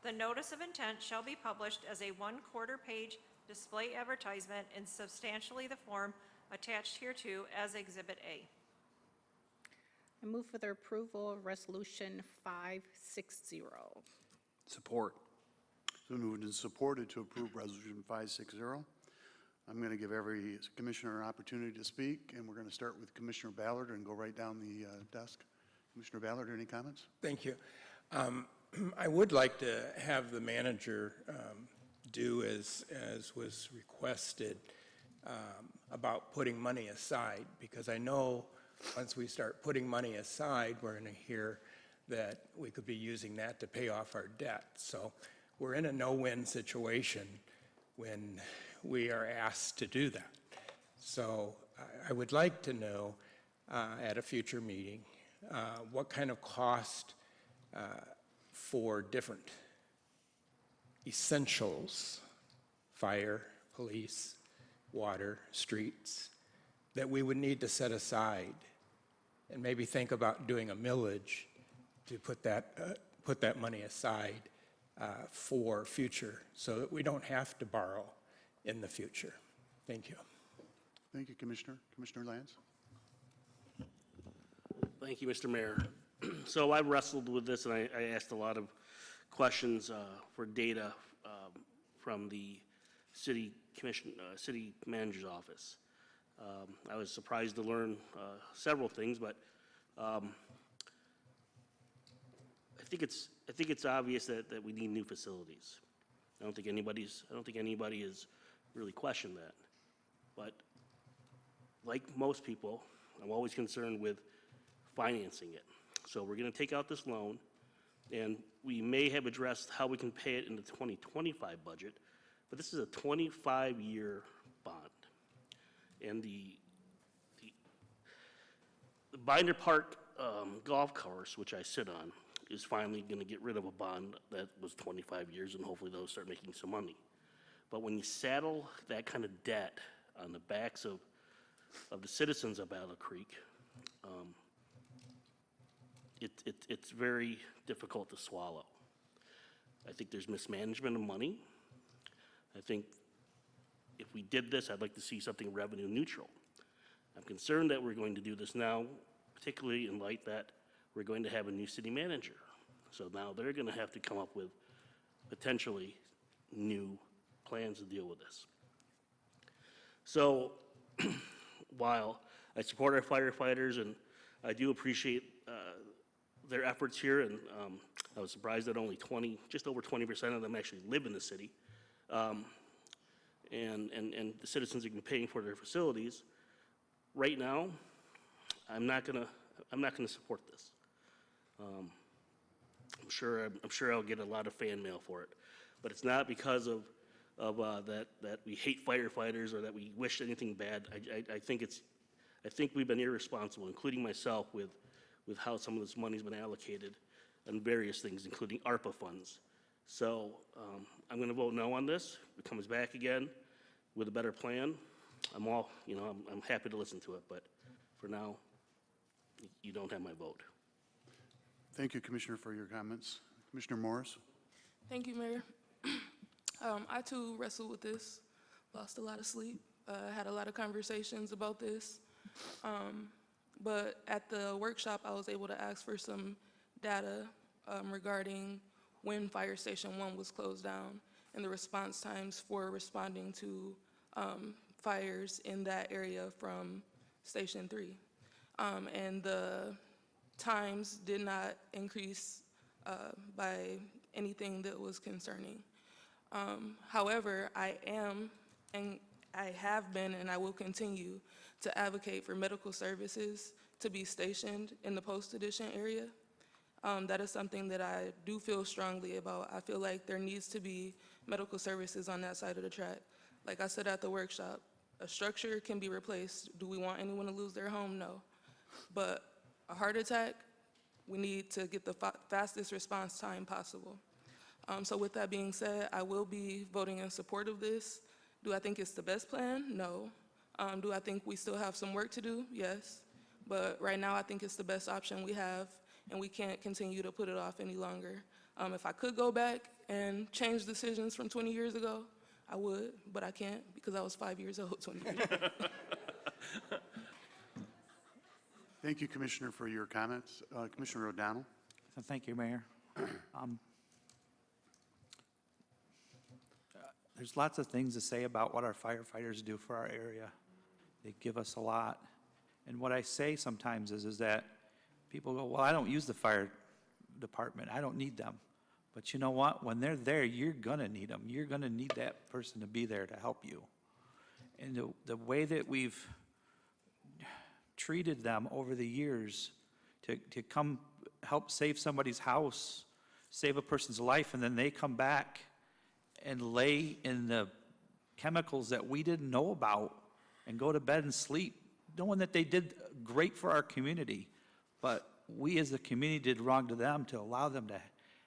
The notice of intent shall be published as a 1/4 page display advertisement in substantially the form attached hereto as Exhibit A. I move for the approval of Resolution 560. Support. So moved and supported to approve Resolution 560. I'm going to give every commissioner an opportunity to speak, and we're going to start with Commissioner Ballard and go right down the desk. Commissioner Ballard, any comments? Thank you. I would like to have the manager do as was requested about putting money aside, because I know once we start putting money aside, we're going to hear that we could be using that to pay off our debt. So we're in a no-win situation when we are asked to do that. So I would like to know at a future meeting what kind of cost for different essentials, fire, police, water, streets, that we would need to set aside and maybe think about doing a millage to put that money aside for future so that we don't have to borrow in the future. Thank you. Thank you, Commissioner. Commissioner Lance? Thank you, Mr. Mayor. So I wrestled with this and I asked a lot of questions for data from the city manager's office. I was surprised to learn several things, but I think it's obvious that we need new facilities. I don't think anybody has really questioned that. But like most people, I'm always concerned with financing it. So we're going to take out this loan, and we may have addressed how we can pay it in the 2025 budget, but this is a 25-year bond. And the Binder Park golf course, which I sit on, is finally going to get rid of a bond that was 25 years, and hopefully they'll start making some money. But when you saddle that kind of debt on the backs of the citizens of Battle Creek, it's very difficult to swallow. I think there's mismanagement of money. I think if we did this, I'd like to see something revenue neutral. I'm concerned that we're going to do this now, particularly in light that we're going to have a new city manager. So now they're going to have to come up with potentially new plans to deal with this. So while I support our firefighters and I do appreciate their efforts here, and I was surprised that only just over 20% of them actually live in the city. And the citizens are paying for their facilities. Right now, I'm not gonna support this. I'm sure I'll get a lot of fan mail for it, but it's not because of that we hate firefighters or that we wish anything bad. I think we've been irresponsible, including myself, with how some of this money's been allocated on various things, including ARPA funds. So I'm going to vote no on this. If it comes back again with a better plan, I'm happy to listen to it, but for now, you don't have my vote. Thank you, Commissioner, for your comments. Commissioner Morris? Thank you, Mayor. I too wrestled with this, lost a lot of sleep, had a lot of conversations about this. But at the workshop, I was able to ask for some data regarding when Fire Station 1 was closed down and the response times for responding to fires in that area from Station 3. And the times did not increase by anything that was concerning. However, I am, and I have been, and I will continue to advocate for medical services to be stationed in the post-addition area. That is something that I do feel strongly about. I feel like there needs to be medical services on that side of the track. Like I said at the workshop, a structure can be replaced. Do we want anyone to lose their home? No. But a heart attack, we need to get the fastest response time possible. So with that being said, I will be voting in support of this. Do I think it's the best plan? No. Do I think we still have some work to do? Yes. But right now, I think it's the best option we have, and we can't continue to put it off any longer. If I could go back and change decisions from 20 years ago, I would, but I can't because I was 5 years old 20 years ago. Thank you, Commissioner, for your comments. Commissioner O'Donnell? Thank you, Mayor. There's lots of things to say about what our firefighters do for our area. They give us a lot. And what I say sometimes is that people go, well, I don't use the fire department. I don't need them. But you know what? When they're there, you're going to need them. You're going to need that person to be there to help you. And the way that we've treated them over the years to come help save somebody's house, save a person's life, and then they come back and lay in the chemicals that we didn't know about and go to bed and sleep, knowing that they did great for our community. But we as a community did wrong to them to allow them to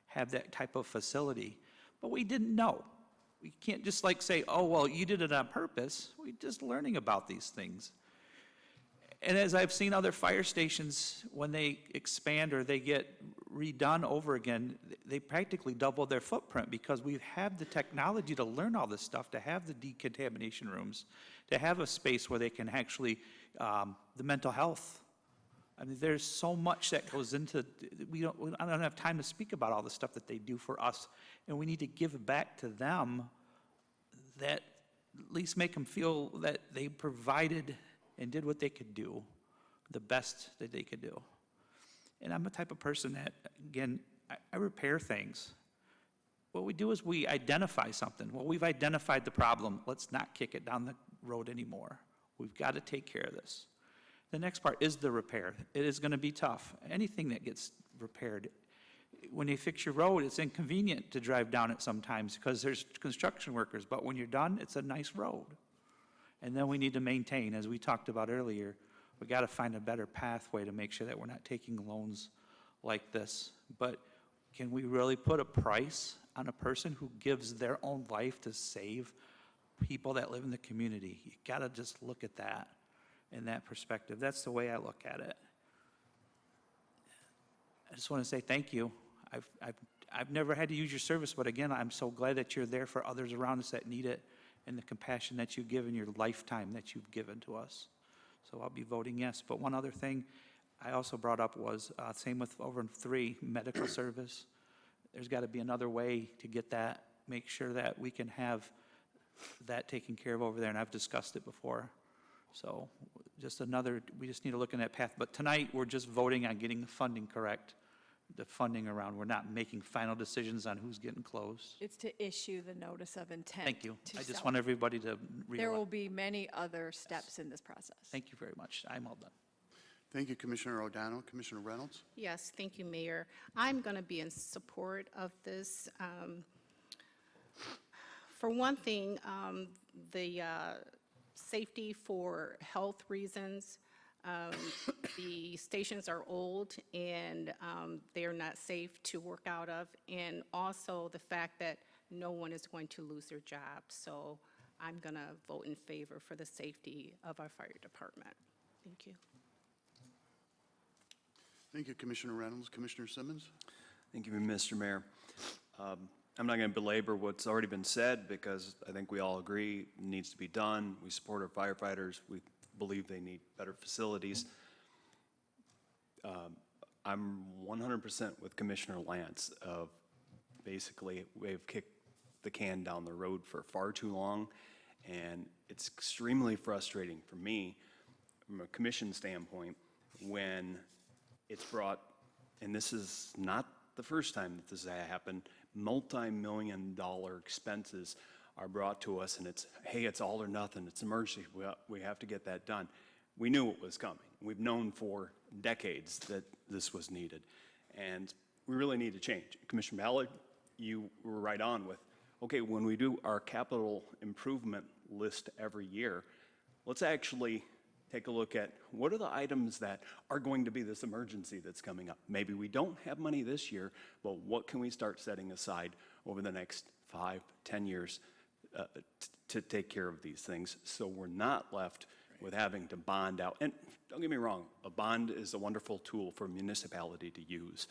have that type of facility. But we didn't know. We can't just like say, oh, well, you did it on purpose. We're just learning about these things. And as I've seen other fire stations, when they expand or they get redone over again, they practically double their footprint because we have the technology to learn all this stuff, to have the decontamination rooms, to have a space where they can actually, the mental health. I mean, there's so much that goes into, I don't have time to speak about all the stuff that they do for us, and we need to give back to them that at least make them feel that they provided and did what they could do, the best that they could do. And I'm the type of person that, again, I repair things. What we do is we identify something. Well, we've identified the problem. Let's not kick it down the road anymore. We've got to take care of this. The next part is the repair. It is going to be tough. Anything that gets repaired. When you fix your road, it's inconvenient to drive down it sometimes because there's construction workers, but when you're done, it's a nice road. And then we need to maintain, as we talked about earlier, we got to find a better pathway to make sure that we're not taking loans like this. But can we really put a price on a person who gives their own life to save people that live in the community? You got to just look at that in that perspective. That's the way I look at it. I just want to say thank you. I've never had to use your service, but again, I'm so glad that you're there for others around us that need it, and the compassion that you give in your lifetime that you've given to us. So I'll be voting yes. But one other thing I also brought up was, same with over 3, medical service. There's got to be another way to get that, make sure that we can have that taken care of over there, and I've discussed it before. So just another, we just need to look in that path. But tonight, we're just voting on getting the funding correct, the funding around. We're not making final decisions on who's getting closed. It's to issue the notice of intent. Thank you. to I just sell. want everybody to There realize. will be many other steps in this process. Thank you very much. I'm all done. Thank you, Commissioner O'Donnell. Commissioner Reynolds? Yes, thank you, Mayor. I'm going to be in support of this. For one thing, the safety for health reasons, the stations are old and they are not safe to work out of, and also the fact that no one is going to lose their job. So I'm going to vote in favor for the safety of our fire department. Thank you. Thank you, Commissioner Reynolds. Commissioner Simmons? Thank you, Mr. Mayor. I'm not going to belabor what's already been said because I think we all agree it needs to be done. We support our firefighters. We believe they need better facilities. I'm 100% with Commissioner Lance of basically we've kicked the can down the road for far too long, and it's extremely frustrating for me from a commission standpoint when it's brought, and this is not the first time that this has happened, multi-million-dollar expenses are brought to us, and it's, hey, it's all or nothing, it's emergency, we have to get that done. We knew it was coming. We've known for decades that this was needed, and we really need to change. Commissioner Ballard, you were right on with, okay, when we do our capital improvement list every year, let's actually take a look at what are the items that are going to be this emergency that's coming up. Maybe we don't have money this year, but what can we start setting aside over the next 5, 10 years to take care of these things so we're not left with having to bond out. And don't get me wrong, a bond is a wonderful tool for a municipality to use.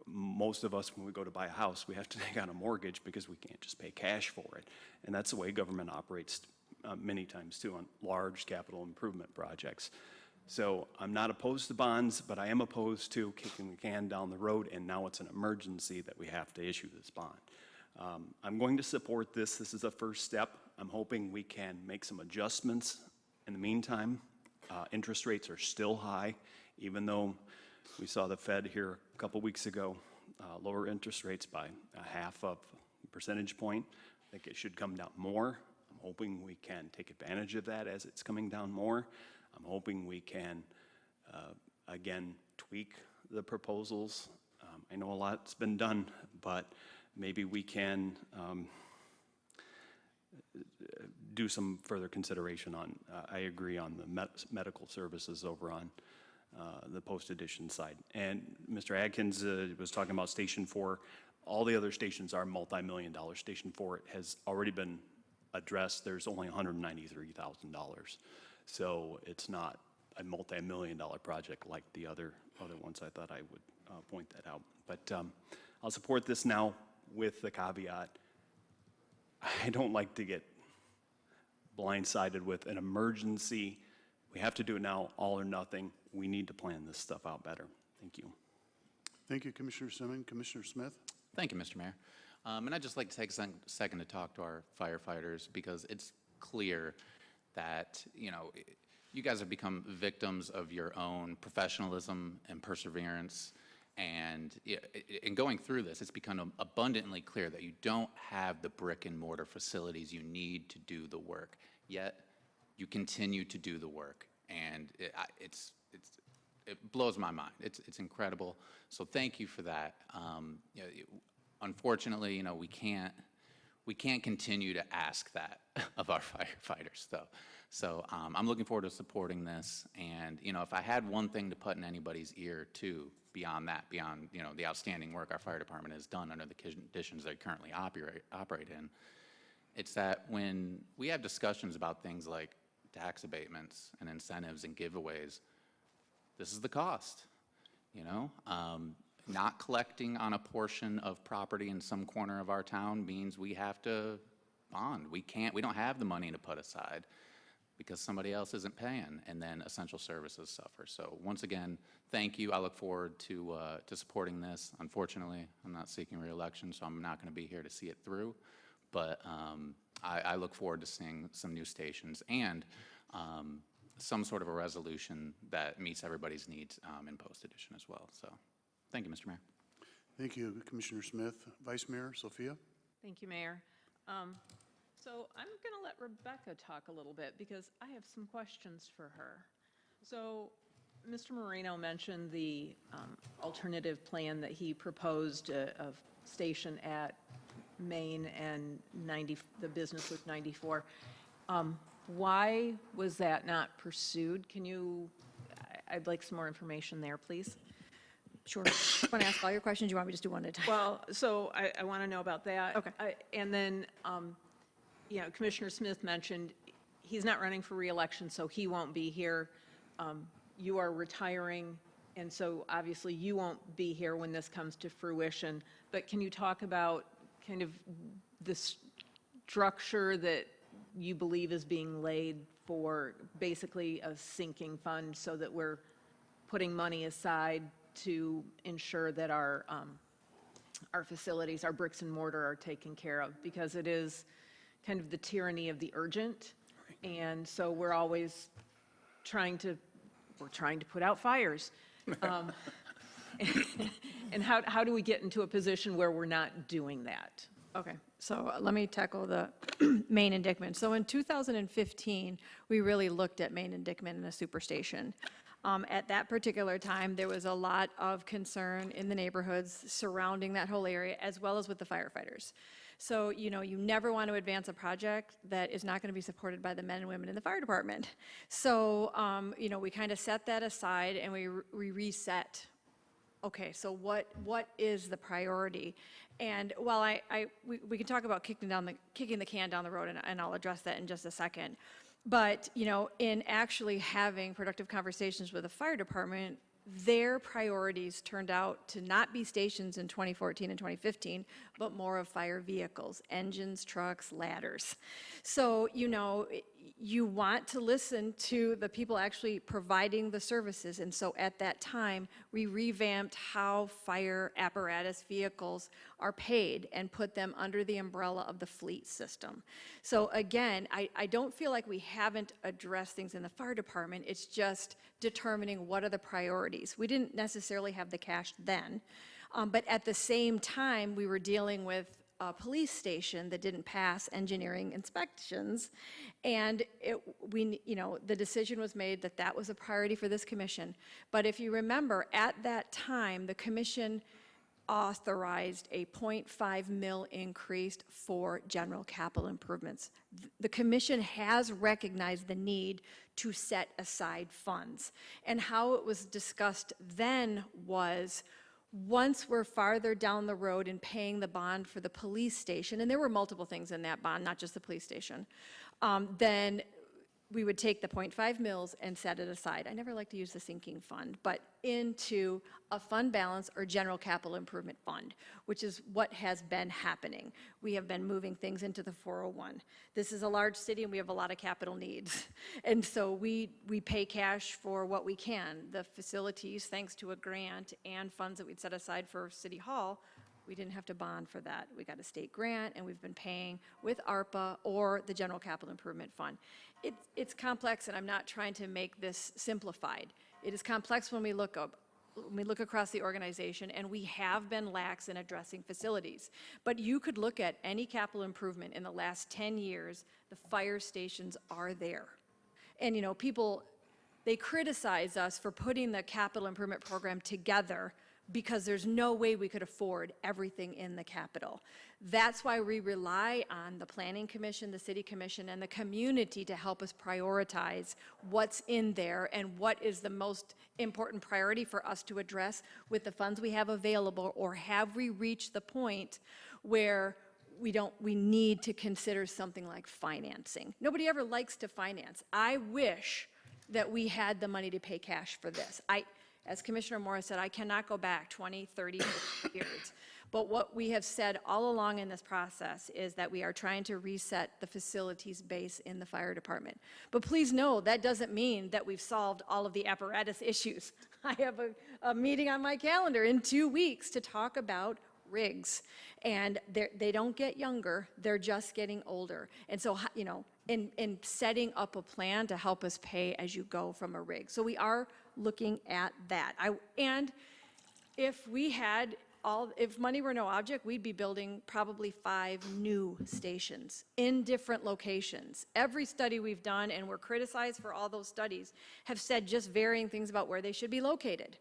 Most of us, when we go to buy a house, we have to take out a mortgage because we can't just pay cash for it. And that's the way government operates many times too on large capital improvement projects. So I'm not opposed to bonds, but I am opposed to kicking the can down the road, and now it's an emergency that we have to issue this bond. I'm going to support this. This is a first step. I'm hoping we can make some adjustments. In the meantime, interest rates are still high, even though we saw the Fed here a couple weeks ago lower interest rates by a half of a percentage point. I think it should come down more. I'm hoping we can take advantage of that as it's coming down more. I'm hoping we can, again, tweak the proposals. I know a lot's been done, but maybe we can do some further consideration on, I agree on the medical services over on the post-edition side. And Mr. Adkins was talking about Station 4. All the other stations are multi-million-dollar. Station 4 has already been addressed. There's only $193,000. So it's not a multi-million-dollar project like the other ones. I thought I would point that out. But I'll support this now with the caveat. I don't like to get blindsided with an emergency. We have to do it now, all or nothing. We need to plan this stuff out better. Thank you. Thank you, Commissioner Simmons. Commissioner Smith? Thank you, Mr. Mayor. And I'd just like to take a second to talk to our firefighters because it's clear that, you know, you guys have become victims of your own professionalism and perseverance. And in going through this, it's become abundantly clear that you don't have the brick and mortar facilities you need to do the work. Yet, you continue to do the work. And it blows my mind. It's incredible. So thank you for that. You know, unfortunately, you know, we can't continue to ask that of our firefighters, though. So I'm looking forward to supporting this. And you know, if I had one thing to put in anybody's ear too, beyond that, beyond you know the outstanding work our fire department has done under the conditions they currently operate in, it's that when we have discussions about things like tax abatements and incentives and giveaways, this is the cost. You know, not collecting on a portion of property in some corner of our town means we have to bond. We don't have the money to put aside because somebody else isn't paying, and then essential services suffer. So once again, thank you. I look forward to supporting this. Unfortunately, I'm not seeking re-election, so I'm not going to be here to see it through. But I look forward to seeing some new stations. And some sort of a resolution that meets everybody's needs in post-edition as well. So, thank you, Mr. Mayor. Thank you, Commissioner Smith. Vice Mayor Sophia? Thank you, Mayor. So I'm going to let Rebecca talk a little bit because I have some questions for her. So Mr. Moreno mentioned the alternative plan that he proposed of station at Main and the business with 94. Why was that not pursued? I'd like some more information there, please. Sure. Want to ask all your questions? You want me to just do one at a time? Well, so I want to know about that. Okay. And then, Commissioner Smith mentioned he's not running for reelection, so he won't be here. You are retiring, and so obviously you won't be here when this comes to fruition. But can you talk about kind of the structure that you believe is being laid for basically a sinking fund so that we're putting money aside to ensure that our facilities, our bricks and mortar are taken care of, because it is kind of the tyranny of the urgent. And so we're always trying to put out fires. And how do we get into a position where we're not doing that? Okay, so let me tackle the Main and Dickman. So in 2015, we really looked at Main and Dickman in a superstation. At that particular time, there was a lot of concern in the neighborhoods surrounding that whole area, as well as with the firefighters. So, you never want to advance a project that is not going to be supported by the men and women in the fire department. So, we kind of set that aside and we reset. Okay, so what is the priority? And while we can talk about kicking the can down the road, and I'll address that in just a second. But, in actually having productive conversations with the fire department, their priorities turned out to not be stations in 2014 and 2015, but more of fire vehicles, engines, trucks, ladders. So, you want to listen to the people actually providing the services. And so at that time, we revamped how fire apparatus vehicles are paid and put them under the umbrella of the fleet system. So again, I don't feel like we haven't addressed things in the fire department. It's just determining what are the priorities. We didn't necessarily have the cash then, but at the same time, we were dealing with a police station that didn't pass engineering inspections, and the decision was made that that was a priority for this commission. But if you remember, at that time, the commission authorized a 0.5 mil increase for general capital improvements. The commission has recognized the need to set aside funds, and how it was discussed then was, once we're farther down the road in paying the bond for the police station, and there were multiple things in that bond, not just the police station, then we would take the 0.5 mils and set it aside. I never like to use the sinking fund, but into a fund balance or general capital improvement fund, which is what has been happening. We have been moving things into the 401. This is a large city and we have a lot of capital needs. And so we pay cash for what we can. The facilities, thanks to a grant and funds that we'd set aside for City Hall, we didn't have to bond for that. We got a state grant, and we've been paying with ARPA or the General Capital Improvement Fund. It's complex, and I'm not trying to make this simplified. It is complex when we look across the organization, and we have been lax in addressing facilities. But you could look at any capital improvement in the last 10 years, the fire stations are there. And people, they criticize us for putting the capital improvement program together because there's no way we could afford everything in the capital. That's why we rely on the Planning Commission, the City Commission, and the community to help us prioritize what's in there and what is the most important priority for us to address with the funds we have available, or have we reached the point where we need to consider something like financing. Nobody ever likes to finance. I wish that we had the money to pay cash for this. As Commissioner Morris said, I cannot go back 20, 30 years. But what we have said all along in this process is that we are trying to reset the facilities base in the fire department. But please know, that doesn't mean that we've solved all of the apparatus issues. I have a meeting on my calendar in 2 weeks to talk about rigs, and they don't get younger, they're just getting older. And so, you know, in setting up a plan to help us pay as you go from a rig. So we are looking at that. And if we had if money were no object, we'd be building probably 5 new stations in different locations. Every study we've done, and we're criticized for all those studies, have said just varying things about where they should be located.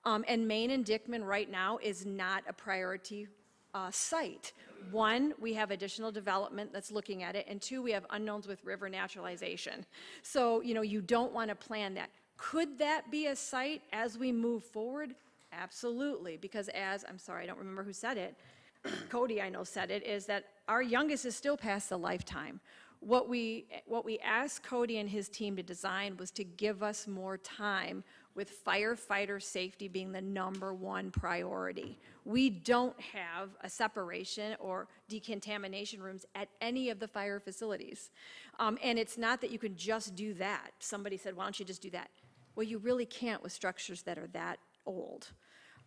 And Maine and Dickman right now is not a priority site. 1, we have additional development that's looking at it, and 2, we have unknowns with river naturalization. So, you know, you don't want to plan that. Could that be a site as we move forward? Absolutely, because I'm sorry, I don't remember who said it, Cody, I know, said it, is that our youngest is still past the lifetime. What we asked Cody and his team to design was to give us more time, with firefighter safety being the #1 priority. We don't have a separation or decontamination rooms at any of the fire facilities. And it's not that you can just do that. Somebody said, why don't you just do that? Well, you really can't with structures that are that old.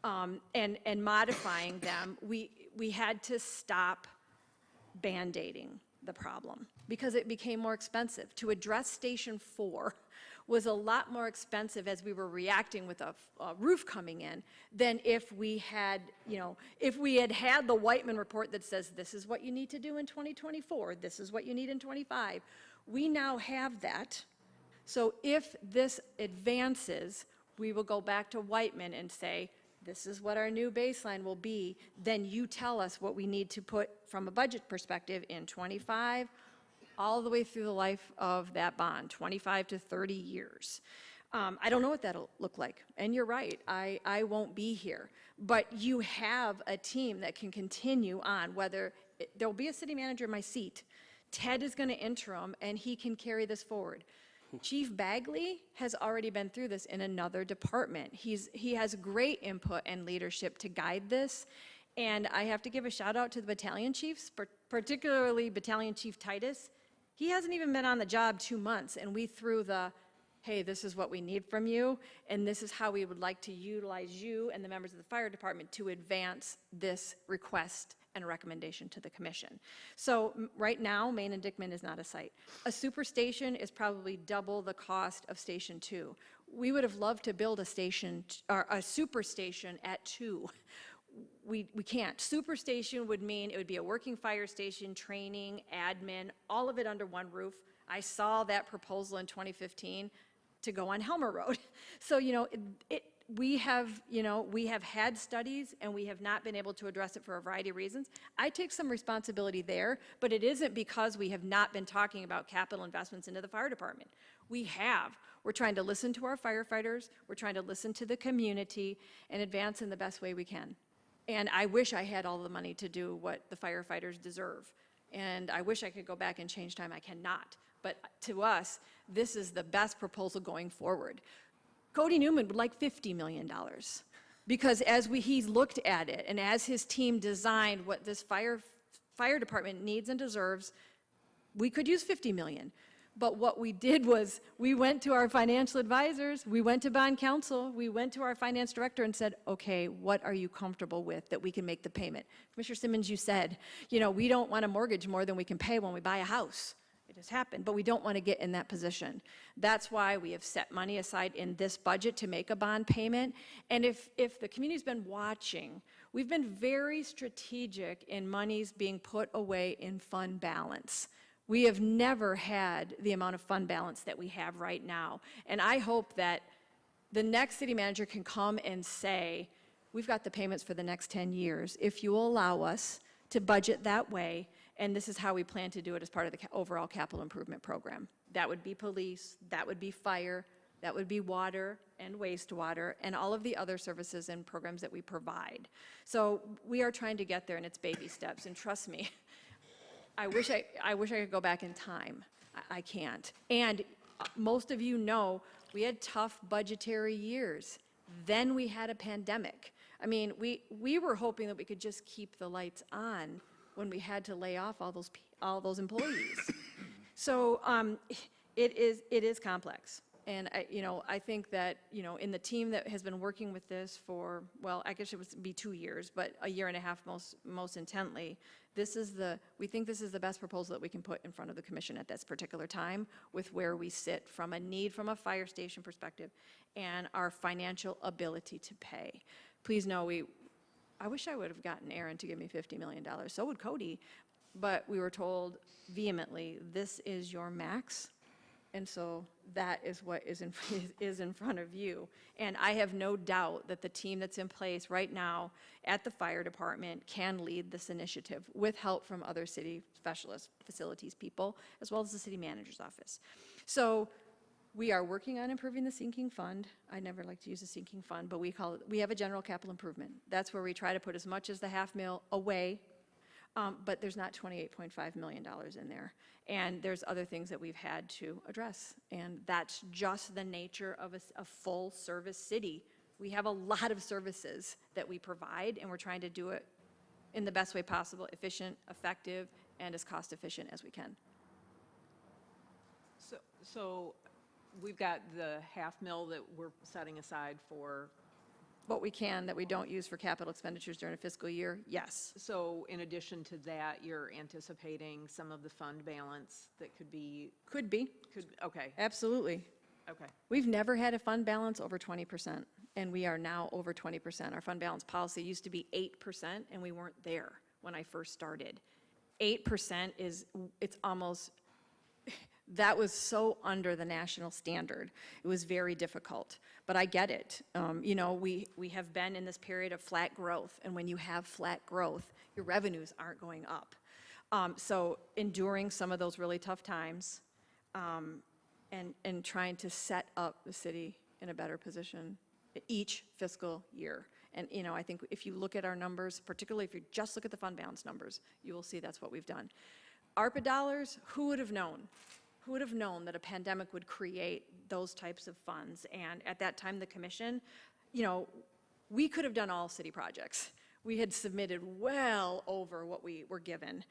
And modifying them, we had to stop Band-Aiding the problem because it became more expensive. To address Station 4 was a lot more expensive as we were reacting with a roof coming in than if we had, you know, if we had the Whiteman report that says this is what you need to do in 2024, this is what you need in 25. We now have that. So if this advances, we will go back to Whiteman and say, this is what our new baseline will be, then you tell us what we need to put from a budget perspective in 25, all the way through the life of that bond, 25 to 30 years. I don't know what that'll look like, and you're right, I won't be here. But you have a team that can continue on, there'll be a city manager in my seat. Ted is gonna interim, and he can carry this forward. Chief Bagley has already been through this in another department. He has great input and leadership to guide this. And I have to give a shout out to the battalion chiefs, particularly Battalion Chief Titus. He hasn't even been on the job 2 months, and we threw hey, this is what we need from you, and this is how we would like to utilize you and the members of the fire department to advance this request and recommendation to the commission. So right now, Maine and Dickman is not a site. A superstation is probably double the cost of Station 2. We would have loved to build a superstation at 2. We can't. Superstation would mean it would be a working fire station, training, admin, all of it under one roof. I saw that proposal in 2015 to go on Helmer Road. So, you know, we have had studies and we have not been able to address it for a variety of reasons. I take some responsibility there, but it isn't because we have not been talking about capital investments into the fire department. We have. We're trying to listen to our firefighters, we're trying to listen to the community and advance in the best way we can. And I wish I had all the money to do what the firefighters deserve. And I wish I could go back and change time. I cannot. But to us, this is the best proposal going forward. Cody Newman would like $50 million because he's looked at it and as his team designed what this fire department needs and deserves, we could use $50 million. But what we did was we went to our financial advisors, we went to bond counsel, we went to our finance director and said, okay, what are you comfortable with that we can make the payment? Commissioner Simmons, you said, you know, we don't want to mortgage more than we can pay when we buy a house. It has happened, but we don't want to get in that position. That's why we have set money aside in this budget to make a bond payment. And if the community's been watching, we've been very strategic in monies being put away in fund balance. We have never had the amount of fund balance that we have right now. And I hope that the next city manager can come and say, we've got the payments for the next 10 years. If you will allow us to budget that way, and this is how we plan to do it as part of the overall capital improvement program. That would be police, that would be fire, that would be water and wastewater, and all of the other services and programs that we provide. So we are trying to get there, and it's baby steps, and trust me, I wish I could go back in time. I can't. And most of you know we had tough budgetary years. Then we had a pandemic. I mean, we were hoping that we could just keep the lights on when we had to lay off all those employees. So it is complex. And I think that, in the team that has been working with this for, well, I guess it would be 2 years, but a year and a half most intently, we think this is the best proposal that we can put in front of the commission at this particular time with where we sit from a need from a fire station perspective and our financial ability to pay. Please know, I wish I would have gotten Aaron to give me $50 million. So would Cody. But we were told vehemently, this is your max. And so that is what is in front of you. And I have no doubt that the team that's in place right now at the fire department can lead this initiative with help from other city specialists, facilities people, as well as the city manager's office. So we are working on improving the sinking fund. I never like to use a sinking fund, but we have a general capital improvement. That's where we try to put as much as the $500,000 away. But there's not $28.5 million in there. And there's other things that we've had to address. And that's just the nature of a full-service city. We have a lot of services that we provide, and we're trying to do it in the best way possible, efficient, effective, and as cost-efficient as we can. So we've got the $500,000 that we're setting aside for. What we can that we don't use for capital expenditures during a fiscal year, yes. So in addition to that, you're anticipating some of the fund balance that could be? Could be. Okay. Absolutely. Okay. We've never had a fund balance over 20%, and we are now over 20%. Our fund balance policy used to be 8%, and we weren't there when I first started. 8% it's almost, that was so under the national standard. It was very difficult, but I get it. We have been in this period of flat growth, and when you have flat growth, your revenues aren't going up. So enduring some of those really tough times and trying to set up the city in a better position each fiscal year. And, I think if you look at our numbers, particularly if you just look at the fund balance numbers, you will see that's what we've done. ARPA dollars, who would have known? Who would have known that a pandemic would create those types of funds? And at that time, the commission, we could have done all city projects. We had submitted well over what we were given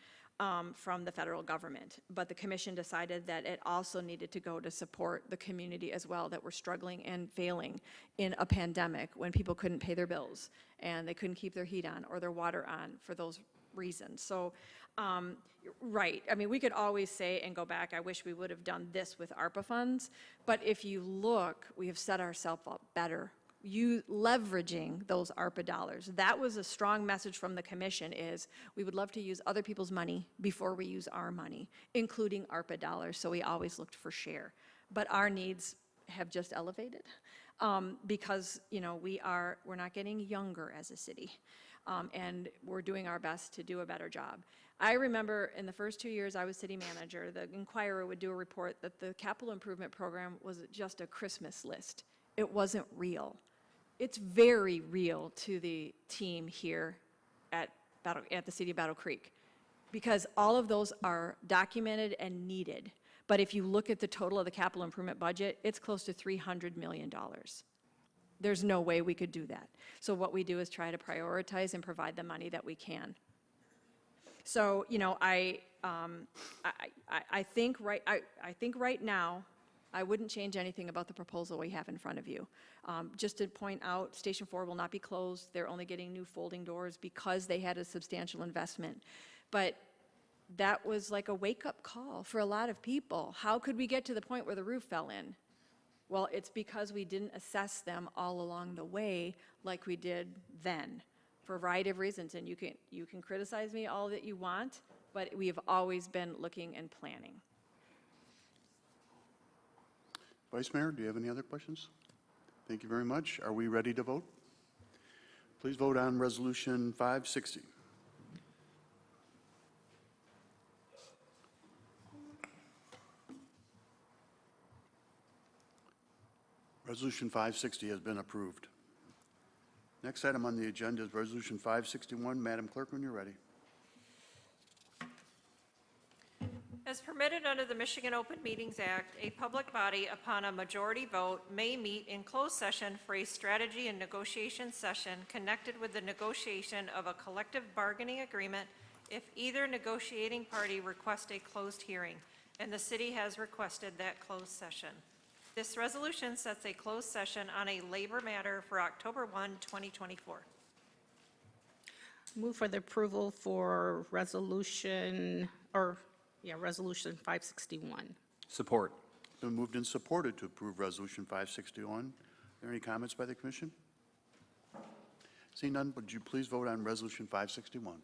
from the federal government. But the commission decided that it also needed to go to support the community as well that were struggling and failing in a pandemic when people couldn't pay their bills and they couldn't keep their heat on or their water on for those reasons. So, right, I mean, we could always say and go back, I wish we would have done this with ARPA funds, but if you look, we have set ourselves up better. Leveraging those ARPA dollars. That was a strong message from the commission is we would love to use other people's money before we use our money, including ARPA dollars, so we always looked for share. But our needs have just elevated because, we're not getting younger as a city. And we're doing our best to do a better job. I remember in the first 2 years I was city manager, the Inquirer would do a report that the capital improvement program was just a Christmas list. It wasn't real. It's very real to the team here at the city of Battle Creek because all of those are documented and needed. But if you look at the total of the capital improvement budget, it's close to $300 million. There's no way we could do that. So what we do is try to prioritize and provide the money that we can. So, I think right now, I wouldn't change anything about the proposal we have in front of you. Just to point out, Station 4 will not be closed. They're only getting new folding doors because they had a substantial investment. But that was like a wake-up call for a lot of people. How could we get to the point where the roof fell in? Well, it's because we didn't assess them all along the way like we did then, for a variety of reasons. And you can criticize me all that you want, but we have always been looking and planning. Vice Mayor, do you have any other questions? Thank you very much. Are we ready to vote? Please vote on Resolution 560. Resolution 560 has been approved. Next item on the agenda is Resolution 561. Madam Clerk, when you're ready. As permitted under the Michigan Open Meetings Act, a public body, upon a majority vote, may meet in closed session for a strategy and negotiation session connected with the negotiation of a collective bargaining agreement if either negotiating party requests a closed hearing, and the city has requested that closed session. This resolution sets a closed session on a labor matter for October 1, 2024. Move for the approval for resolution, resolution 561. Support. It's been moved and supported to approve Resolution 561. Are there any comments by the commission? Seeing none, would you please vote on Resolution 561?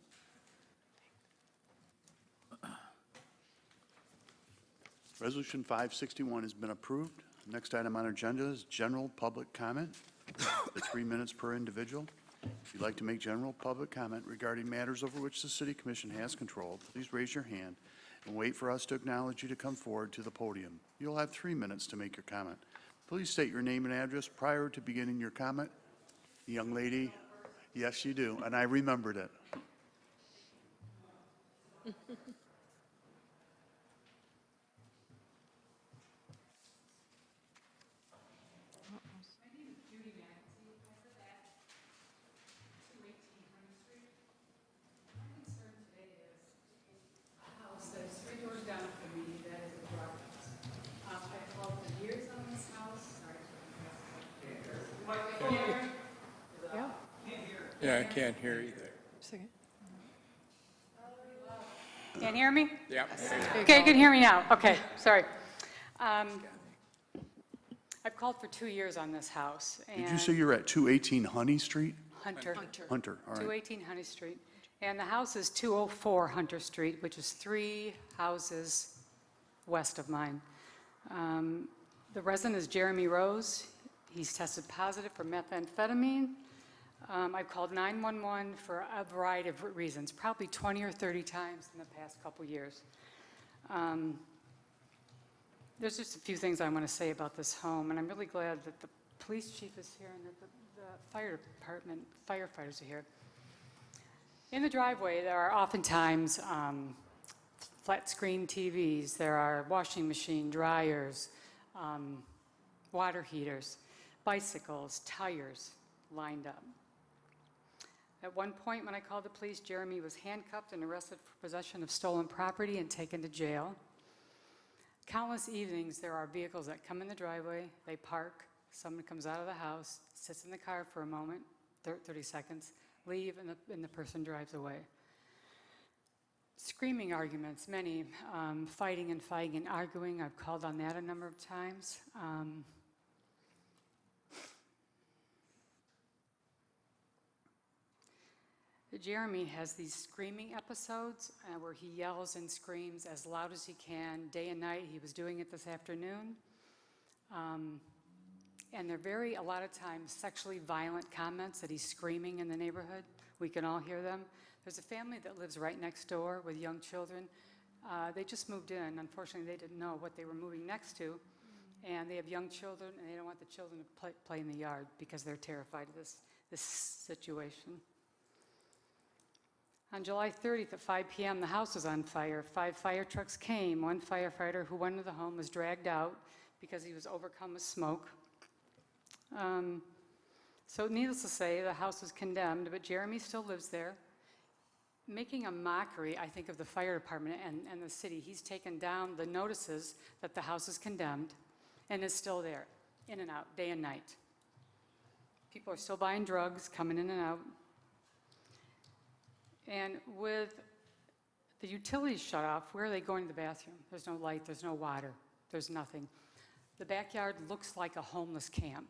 Resolution 561 has been approved. Next item on our agenda is general public comment. 3 minutes per individual. If you'd like to make general public comment regarding matters over which the City Commission has control, please raise your hand and wait for us to acknowledge you to come forward to the podium. You'll have 3 minutes to make your comment. Please state your name and address prior to beginning your comment. Young lady, yes, you do, and I remembered it. Yeah, I can't hear either. Can't hear me? Yeah. Okay, you can hear me now. Okay, sorry. I've called for 2 years on this house. Did you say you're at 218 Honey Street? Hunter. Hunter, all right. 218 Honey Street. And the house is 204 Hunter Street, which is 3 houses west of mine. The resident is Jeremy Rose. He's tested positive for methamphetamine. I've called 911 for a variety of reasons, probably 20 or 30 times in the past couple years. There's just a few things I want to say about this home, and I'm really glad that the police chief is here and that the fire department firefighters are here. In the driveway, there are oftentimes flat screen TVs, there are washing machine, dryers, water heaters, bicycles, tires lined up. At one point, when I called the police, Jeremy was handcuffed and arrested for possession of stolen property and taken to jail. Countless evenings, there are vehicles that come in the driveway, they park, someone comes out of the house, sits in the car for a moment, 30 seconds, leave, and the person drives away. Screaming arguments, many, fighting and arguing. I've called on that a number of times. Jeremy has these screaming episodes where he yells and screams as loud as he can, day and night. He was doing it this afternoon. And they're a lot of times, sexually violent comments that he's screaming in the neighborhood. We can all hear them. There's a family that lives right next door with young children. They just moved in. Unfortunately, they didn't know what they were moving next to. And they have young children, and they don't want the children to play in the yard because they're terrified of this situation. On July 30th at 5 p.m., the house was on fire. 5 fire trucks came. One firefighter who went into the home was dragged out because he was overcome with smoke. So needless to say, the house was condemned, but Jeremy still lives there, making a mockery, I think, of the fire department and the city. He's taken down the notices that the house is condemned and is still there, in and out, day and night. People are still buying drugs, coming in and out. And with the utilities shut off, where are they going to the bathroom? There's no light, there's no water, there's nothing. The backyard looks like a homeless camp.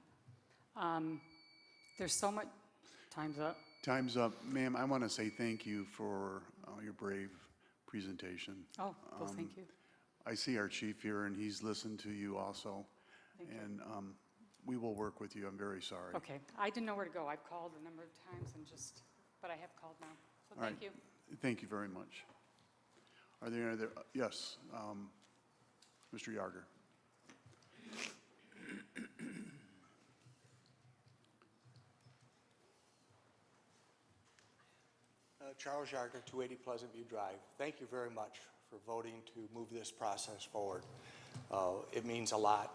There's so much, time's up. Time's up. Ma'am, I want to say thank you for your brave presentation. Oh, well, thank you. I see our chief here, and he's listened to you also. Thank you. And we will work with you. I'm very sorry. Okay, I didn't know where to go. I've called a number of times but I have called now. So All right. thank you. Thank you very much. Are there any other, yes, Mr. Yarger. Charles Yarger, 280 Pleasant View Drive. Thank you very much for voting to move this process forward. It means a lot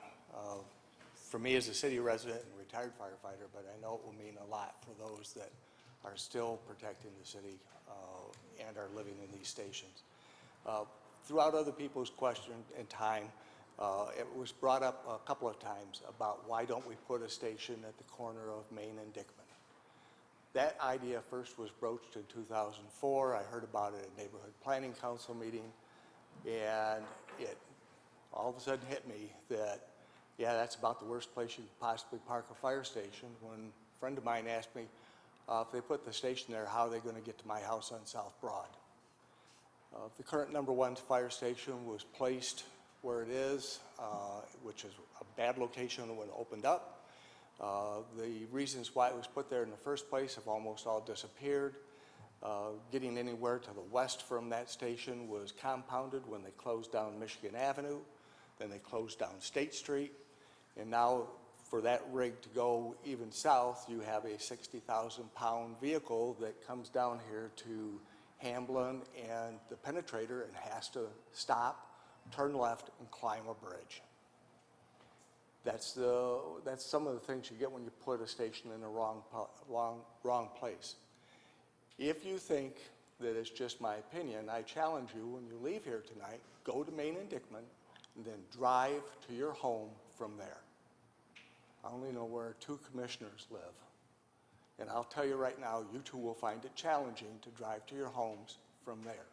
for me as a city resident and retired firefighter, but I know it will mean a lot for those that are still protecting the city and are living in these stations. Throughout other people's questions and time, It was brought up a couple of times about why don't we put a station at the corner of Main and Dickman. That idea first was broached in 2004. I heard about it at a neighborhood planning council meeting, and it all of a sudden hit me that, yeah, that's about the worst place you could possibly park a fire station. When a friend of mine asked me, if they put the station there, how are they going to get to my house on South Broad? The current #1 fire station was placed where it is, which is a bad location when it opened up. The reasons why it was put there in the first place have almost all disappeared. Getting anywhere to the west from that station was compounded when they closed down Michigan Avenue, then they closed down State Street, and now for that rig to go even south, you have a 60,000-pound vehicle that comes down here to Hamblin and the Penetrator and has to stop, turn left, and climb a bridge. That's some of the things you get when you put a station in the wrong place. If you think that it's just my opinion, I challenge you when you leave here tonight, go to Main and Dickman, and then drive to your home from there. I only know where 2 commissioners live. And I'll tell you right now, you two will find it challenging to drive to your homes from there.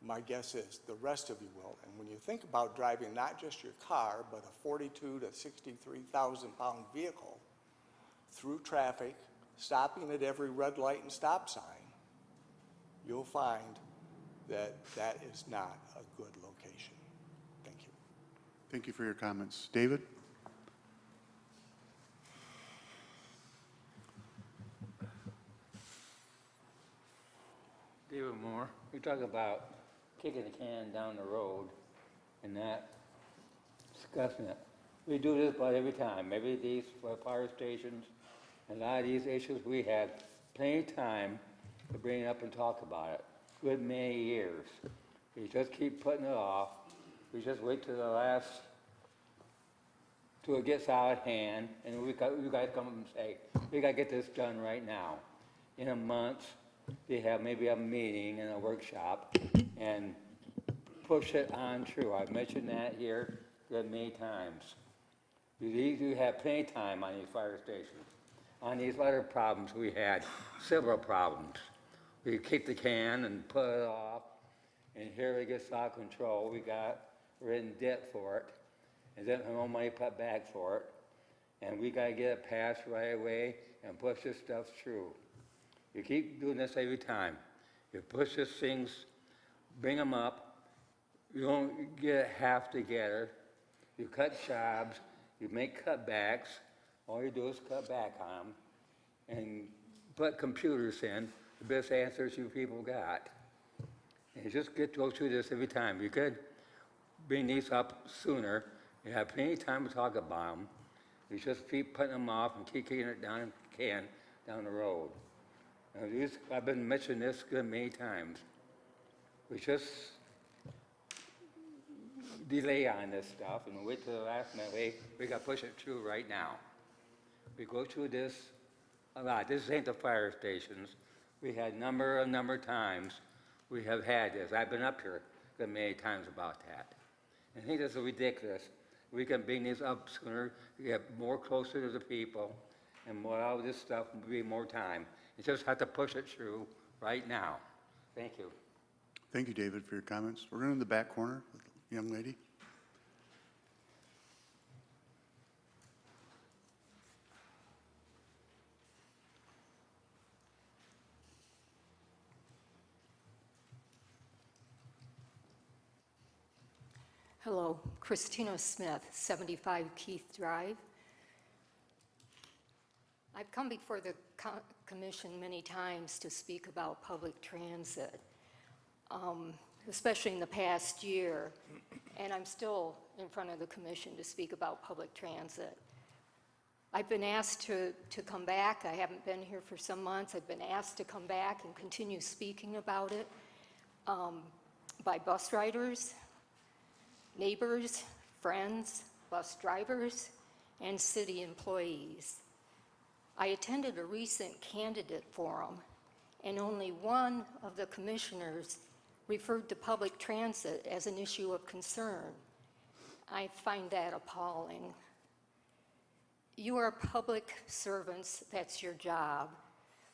My guess is the rest of you will. And when you think about driving not just your car, but a 42 to 63,000-pound vehicle through traffic, stopping at every red light and stop sign, you'll find that that is not a good location. Thank you. Thank you for your comments. David? David Moore, we talk about kicking the can down the road and not discussing it. We do this about every time. Maybe these fire stations, and a lot of these issues, we had plenty of time to bring it up and talk about it. Good many years. We just keep putting it off. We just wait till the last, till it gets out of hand, and you guys come and say, we got to get this done right now. In a month, they have maybe a meeting and a workshop and push it on through. I've mentioned that here many times. You have plenty of time on these fire stations. On these other problems, we had several problems. We kicked the can and put it off, and here it gets out of control. We're in debt for it, and then no money put back for it, and we got to get it passed right away and push this stuff through. You keep doing this every time. You push these things, bring them up. You don't get it half together. You cut jobs. You make cutbacks. All you do is cut back on them and put computers in, the best answers you people got. And you just go through this every time. You could bring these up sooner. You have plenty of time to talk about them. You just keep putting them off and keep kicking it down the road. I've been mentioning this many times. We just delay on this stuff and wait till the last minute. We got to push it through right now. We go through this a lot. This ain't the fire stations. We had a number of times we have had this. I've been up here many times about that. And I think this is ridiculous. We can bring these up sooner, get more closer to the people, and allow this stuff to be more time. You just have to push it through right now. Thank you. Thank you, David, for your comments. We're going to the back corner with the young lady. Hello, Christina Smith, 75 Keith Drive. I've come before the commission many times to speak about public transit, especially in the past year, and I'm still in front of the commission to speak about public transit. I've been asked to come back. I haven't been here for some months. I've been asked to come back and continue speaking about it by bus riders, neighbors, friends, bus drivers, and city employees. I attended a recent candidate forum, and only one of the commissioners referred to public transit as an issue of concern. I find that appalling. You are public servants, that's your job.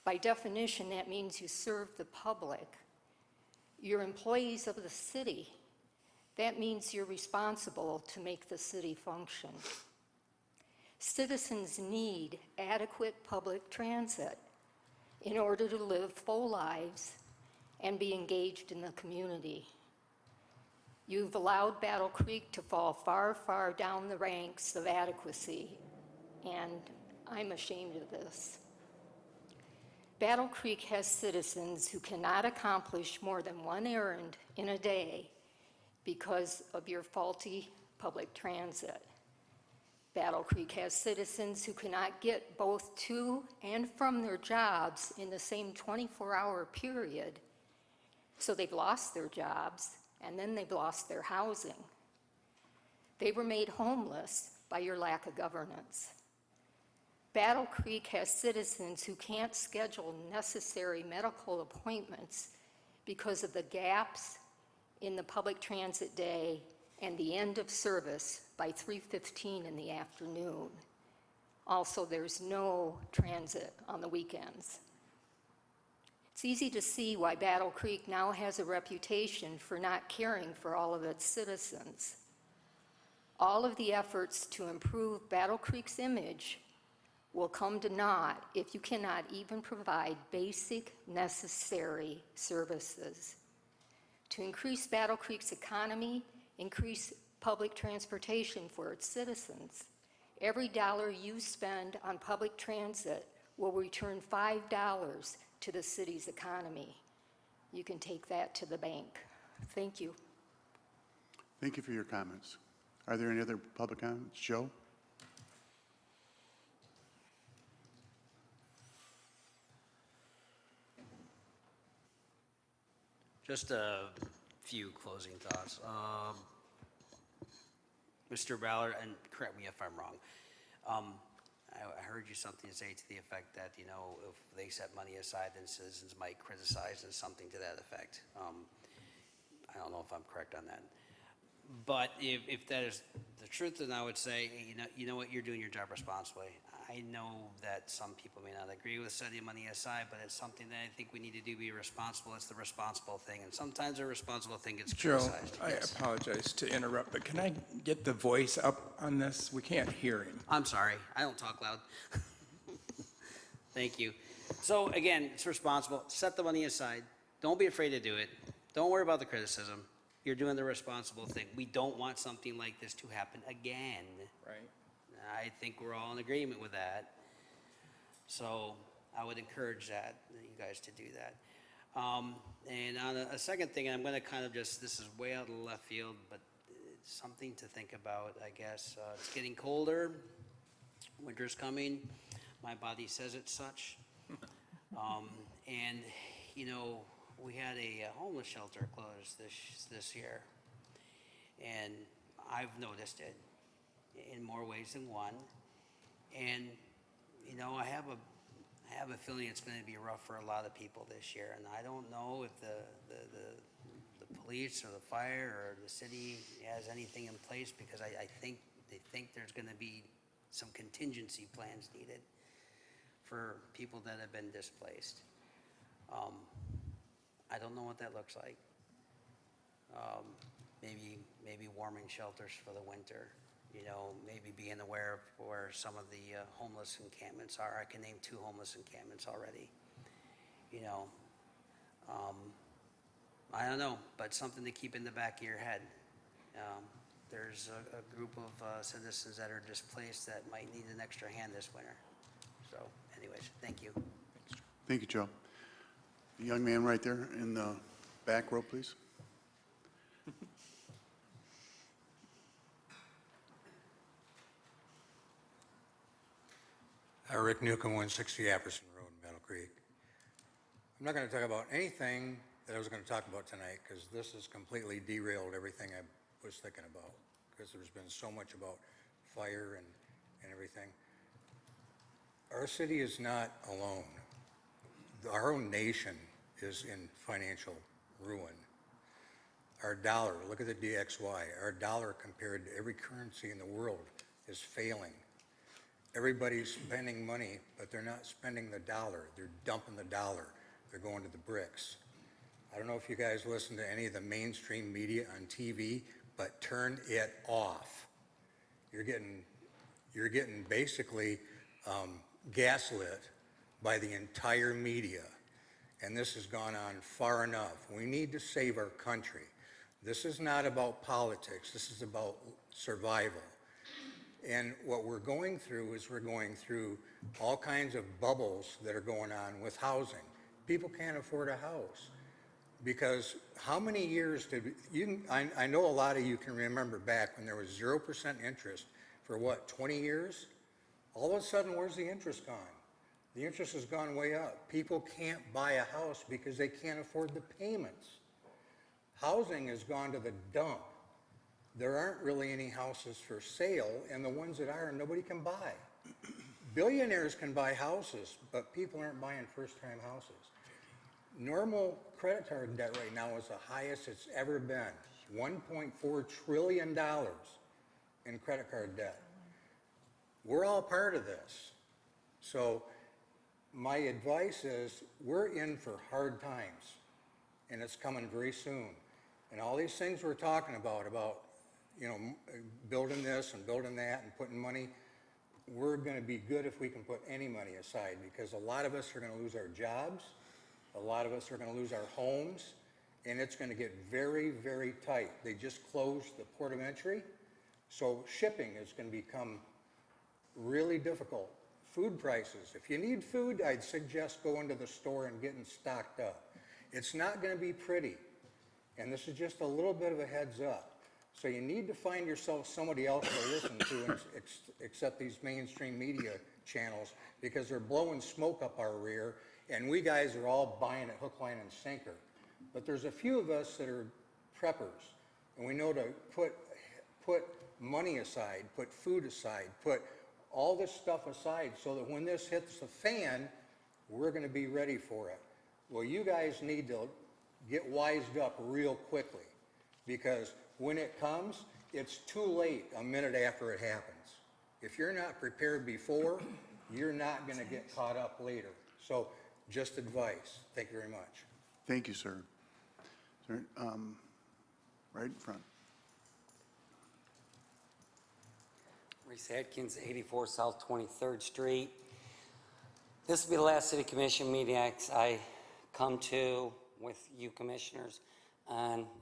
By definition, that means you serve the public. You're employees of the city. That means you're responsible to make the city function. Citizens need adequate public transit in order to live full lives and be engaged in the community. You've allowed Battle Creek to fall far, far down the ranks of adequacy, and I'm ashamed of this. Battle Creek has citizens who cannot accomplish more than one errand in a day because of your faulty public transit. Battle Creek has citizens who cannot get both to and from their jobs in the same 24-hour period, so they've lost their jobs and then they've lost their housing. They were made homeless by your lack of governance. Battle Creek has citizens who can't schedule necessary medical appointments because of the gaps in the public transit day and the end of service by 3:15 in the afternoon. Also, there's no transit on the weekends. It's easy to see why Battle Creek now has a reputation for not caring for all of its citizens. All of the efforts to improve Battle Creek's image will come to naught if you cannot even provide basic necessary services. To increase Battle Creek's economy, increase public transportation for its citizens. Every dollar you spend on public transit will return $5 to the city's economy. You can take that to the bank. Thank you. Thank you for your comments. Are there any other public comments? Joe? Just a few closing thoughts. Mr. Ballard, and correct me if I'm wrong, I heard you something say to the effect that, you know, if they set money aside, then citizens might criticize, and something to that effect. I don't know if I'm correct on that. But if that is the truth, then I would say, you know what, you're doing your job responsibly. I know that some people may not agree with setting money aside, but it's something that I think we need to do, be responsible. It's the responsible thing, and sometimes a responsible thing gets Joe, criticized. I apologize to interrupt, but can I get the voice up on this? We can't hear him. I'm sorry, I don't talk loud. Thank you. So again, it's responsible. Set the money aside. Don't be afraid to do it. Don't worry about the criticism. You're doing the responsible thing. We don't want something like this to happen again. Right. I think we're all in agreement with that. So I would encourage you guys to do that. And on a second thing, I'm going to kind of just, this is way out of left field, but it's something to think about, I guess. It's getting colder. Winter's coming. My body says it's such. And, you know, we had a homeless shelter closed this year. And I've noticed it in more ways than one. And, you know, I have a feeling it's going to be rough for a lot of people this year. And I don't know if the police or the fire or the city has anything in place, because I think they think there's going to be some contingency plans needed for people that have been displaced. I don't know what that looks like. Maybe warming shelters for the winter. You know, maybe being aware of where some of the homeless encampments are. I can name 2 homeless encampments already. You know, I don't know, but something to keep in the back of your head. There's a group of citizens that are displaced that might need an extra hand this winter. So anyways, thank you. Thank you, Joe. The young man right there in the back row, please. Rick Newcomb, 160 Apperson Road, Battle Creek. I'm not going to talk about anything that I was going to talk about tonight, because this has completely derailed everything I was thinking about, because there's been so much about fire and everything. Our city is not alone. Our own nation is in financial ruin. Our dollar, look at the DXY, our dollar compared to every currency in the world is failing. Everybody's spending money, but they're not spending the dollar. They're dumping the dollar. They're going to the bricks. I don't know if you guys listen to any of the mainstream media on TV, but turn it off. You're getting basically gaslit by the entire media. And this has gone on far enough. We need to save our country. This is not about politics. This is about survival. And what we're going through is we're going through all kinds of bubbles that are going on with housing. People can't afford a house. Because how many years did I know a lot of you can remember back when there was 0% interest for what, 20 years? All of a sudden, where's the interest gone? The interest has gone way up. People can't buy a house because they can't afford the payments. Housing has gone to the dump. There aren't really any houses for sale, and the ones that are, nobody can buy. Billionaires can buy houses, but people aren't buying first-time houses. Normal credit card debt right now is the highest it's ever been, $1.4 trillion in credit card debt. We're all part of this. So my advice is we're in for hard times, and it's coming very soon. And all these things we're talking about, you know, building this and building that and putting money, we're going to be good if we can put any money aside, because a lot of us are going to lose our jobs, a lot of us are going to lose our homes, and it's going to get very, very tight. They just closed the port of entry, so shipping is going to become really difficult. Food prices. If you need food, I'd suggest going to the store and getting stocked up. It's not going to be pretty, and this is just a little bit of a heads up. So you need to find yourself somebody else to listen to except these mainstream media channels, because they're blowing smoke up our rear, and we guys are all buying it hook, line, and sinker. But there's a few of us that are preppers, and we know to put money aside, put food aside, put all this stuff aside so that when this hits the fan, we're going to be ready for it. Well, you guys need to get wised up real quickly, because when it comes, it's too late a minute after it happens. If you're not prepared before, you're not going to get caught up later. So just advice. Thank you very much. Thank you, sir. Sir, right in front. Reese Adkins, 84 South 23rd Street. This will be the last city commission meeting I come to with you commissioners,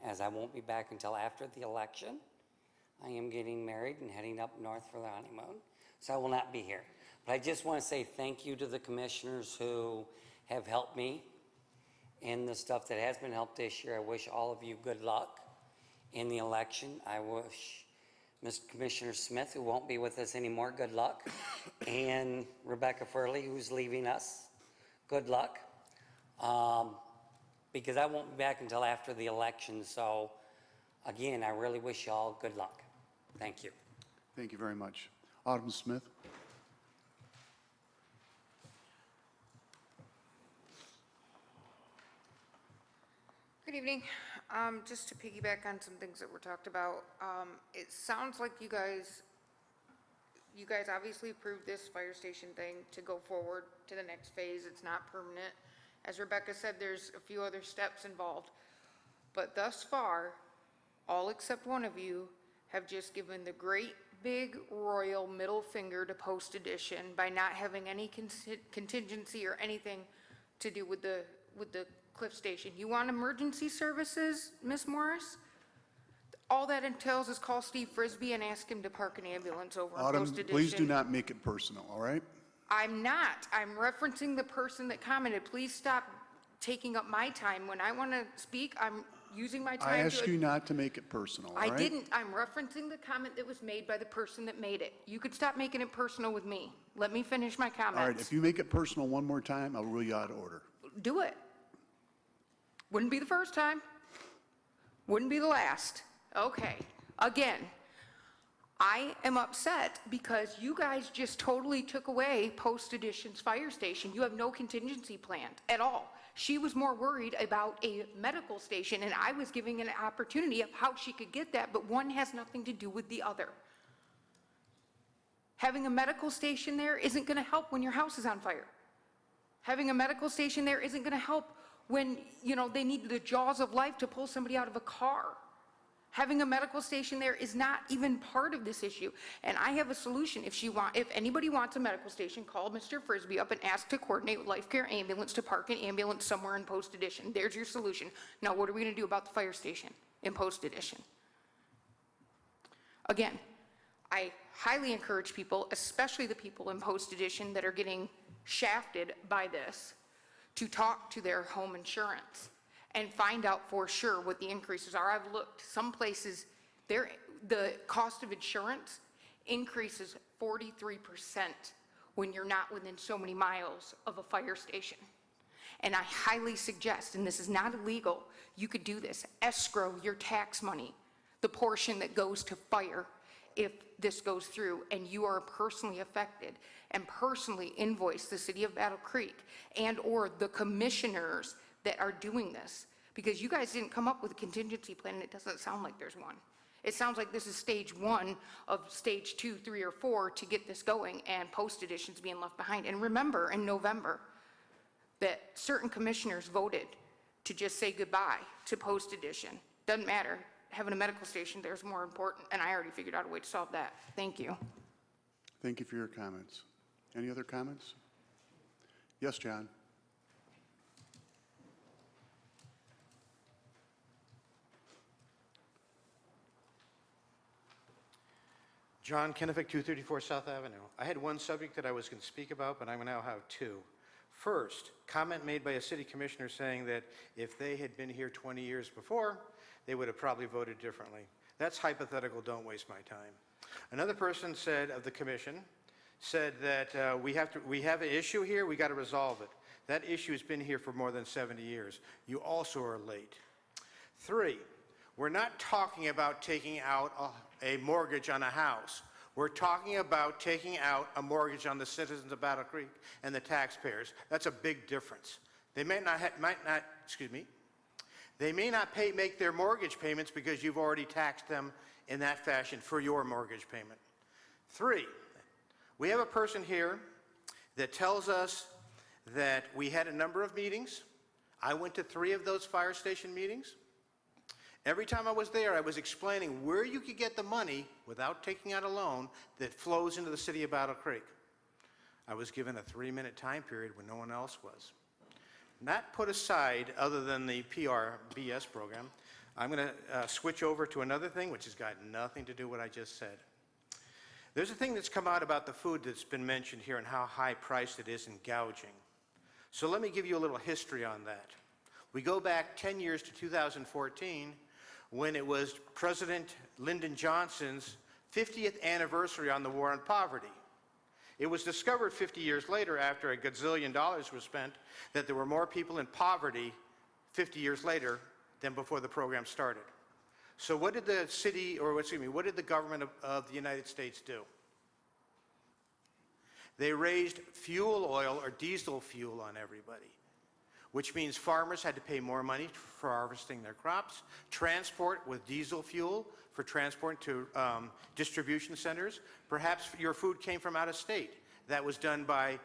as I won't be back until after the election. I am getting married and heading up north for the honeymoon, so I will not be here. But I just want to say thank you to the commissioners who have helped me in the stuff that has been helped this year. I wish all of you good luck in the election. I wish Mr. Commissioner Smith, who won't be with us anymore, good luck. And Rebecca Furley, who's leaving us, good luck. Because I won't be back until after the election. So again, I really wish you all good luck. Thank you. Thank you very much. Autumn Smith. Good evening. Just to piggyback on some things that were talked about, it sounds like you guys obviously approved this fire station thing to go forward to the next phase. It's not permanent. As Rebecca said, there's a few other steps involved. But thus far, all except one of you have just given the great big royal middle finger to Post Edition by not having any contingency or anything to do with the Cliff Station. You want emergency services, Miss Morris? All that entails is call Steve Frisbee and ask him to park an ambulance over in Autumn, Post Edition. please do not make it personal, all right? I'm not. I'm referencing the person that commented. Please stop taking up my time. When I want to speak, I'm using my time I asked you not to make it personal, all right? I didn't. I'm referencing the comment that was made by the person that made it. You could stop making it personal with me. Let me finish my comments. All right, if you make it personal one more time, I'll rule you out of order. Do it. Wouldn't be the first time. Wouldn't be the last. Okay. Again, I am upset because you guys just totally took away Post Edition's fire station. You have no contingency planned at all. She was more worried about a medical station, and I was giving an opportunity of how she could get that, but one has nothing to do with the other. Having a medical station there isn't going to help when your house is on fire. Having a medical station there isn't going to help when, you know, they need the jaws of life to pull somebody out of a car. Having a medical station there is not even part of this issue. And I have a solution. If anybody wants a medical station, call Mr. Frisbee up and ask to coordinate with Life Care Ambulance to park an ambulance somewhere in Post Edition. There's your solution. Now, what are we going to do about the fire station in Post Edition? Again, I highly encourage people, especially the people in Post Edition that are getting shafted by this, to talk to their home insurance and find out for sure what the increases are. I've looked, some places, the cost of insurance increases 43% when you're not within so many miles of a fire station. And I highly suggest, and this is not illegal, you could do this, escrow your tax money, the portion that goes to fire, if this goes through and you are personally affected, and personally invoice the city of Battle Creek and or the commissioners that are doing this, because you guys didn't come up with a contingency plan, and it doesn't sound like there's one. It sounds like this is stage 1 of stage 2, 3, or 4 to get this going, and Post Edition's being left behind. And remember, in November, that certain commissioners voted to just say goodbye to Post Edition. Doesn't matter. Having a medical station there is more important, and I already figured out a way to solve that. Thank you. Thank you for your comments. Any other comments? Yes, John. John Kennefic, 234 South Avenue. I had one subject that I was going to speak about, but I now have two. First, comment made by a city commissioner saying that if they had been here 20 years before, they would have probably voted differently. That's hypothetical, don't waste my time. Another person said of the commission, said that we have an issue here, we got to resolve it. That issue has been here for more than 70 years. You also are late. 3, we're not talking about taking out a mortgage on a house. We're talking about taking out a mortgage on the citizens of Battle Creek and the taxpayers. That's a big difference. They may not make their mortgage payments because you've already taxed them in that fashion for your mortgage payment. 3, we have a person here that tells us that we had a number of meetings. I went to 3 of those fire station meetings. Every time I was there, I was explaining where you could get the money without taking out a loan that flows into the city of Battle Creek. I was given a 3-minute time period when no one else was. Not put aside, other than the PRBS program, I'm going to switch over to another thing which has got nothing to do with what I just said. There's a thing that's come out about the food that's been mentioned here and how high priced it is in gouging. So let me give you a little history on that. We go back 10 years to 2014 when it was President Lyndon Johnson's 50th anniversary on the war on poverty. It was discovered 50 years later, after a gazillion dollars was spent, that there were more people in poverty 50 years later than before the program started. So what did the city, or excuse me, what did the government of the United States do? They raised fuel oil or diesel fuel on everybody, which means farmers had to pay more money for harvesting their crops, transport with diesel fuel for transport to distribution centers. Perhaps your food came from out of state. That was done by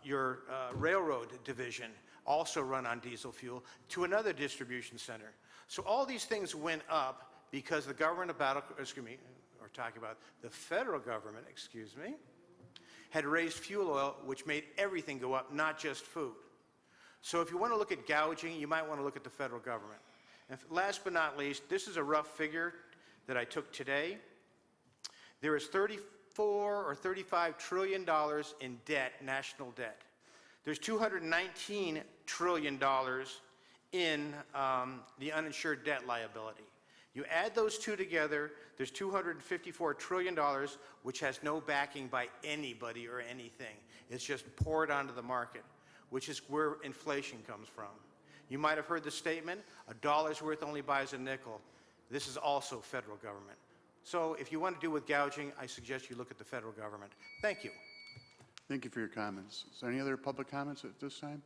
your railroad division, also run on diesel fuel, to another distribution center. So all these things went up because the government of the federal government, had raised fuel oil, which made everything go up, not just food. So if you want to look at gouging, you might want to look at the federal government. And last but not least, this is a rough figure that I took today. There is $34 or $35 trillion in debt, national debt. There's $219 trillion in the uninsured debt liability. You add those two together, there's $254 trillion, which has no backing by anybody or anything. It's just poured onto the market, which is where inflation comes from. You might have heard the statement, a dollar's worth only buys a nickel. This is also federal government. So if you want to do with gouging, I suggest you look at the federal government. Thank you. Thank you for your comments. Is there any other public comments at this time?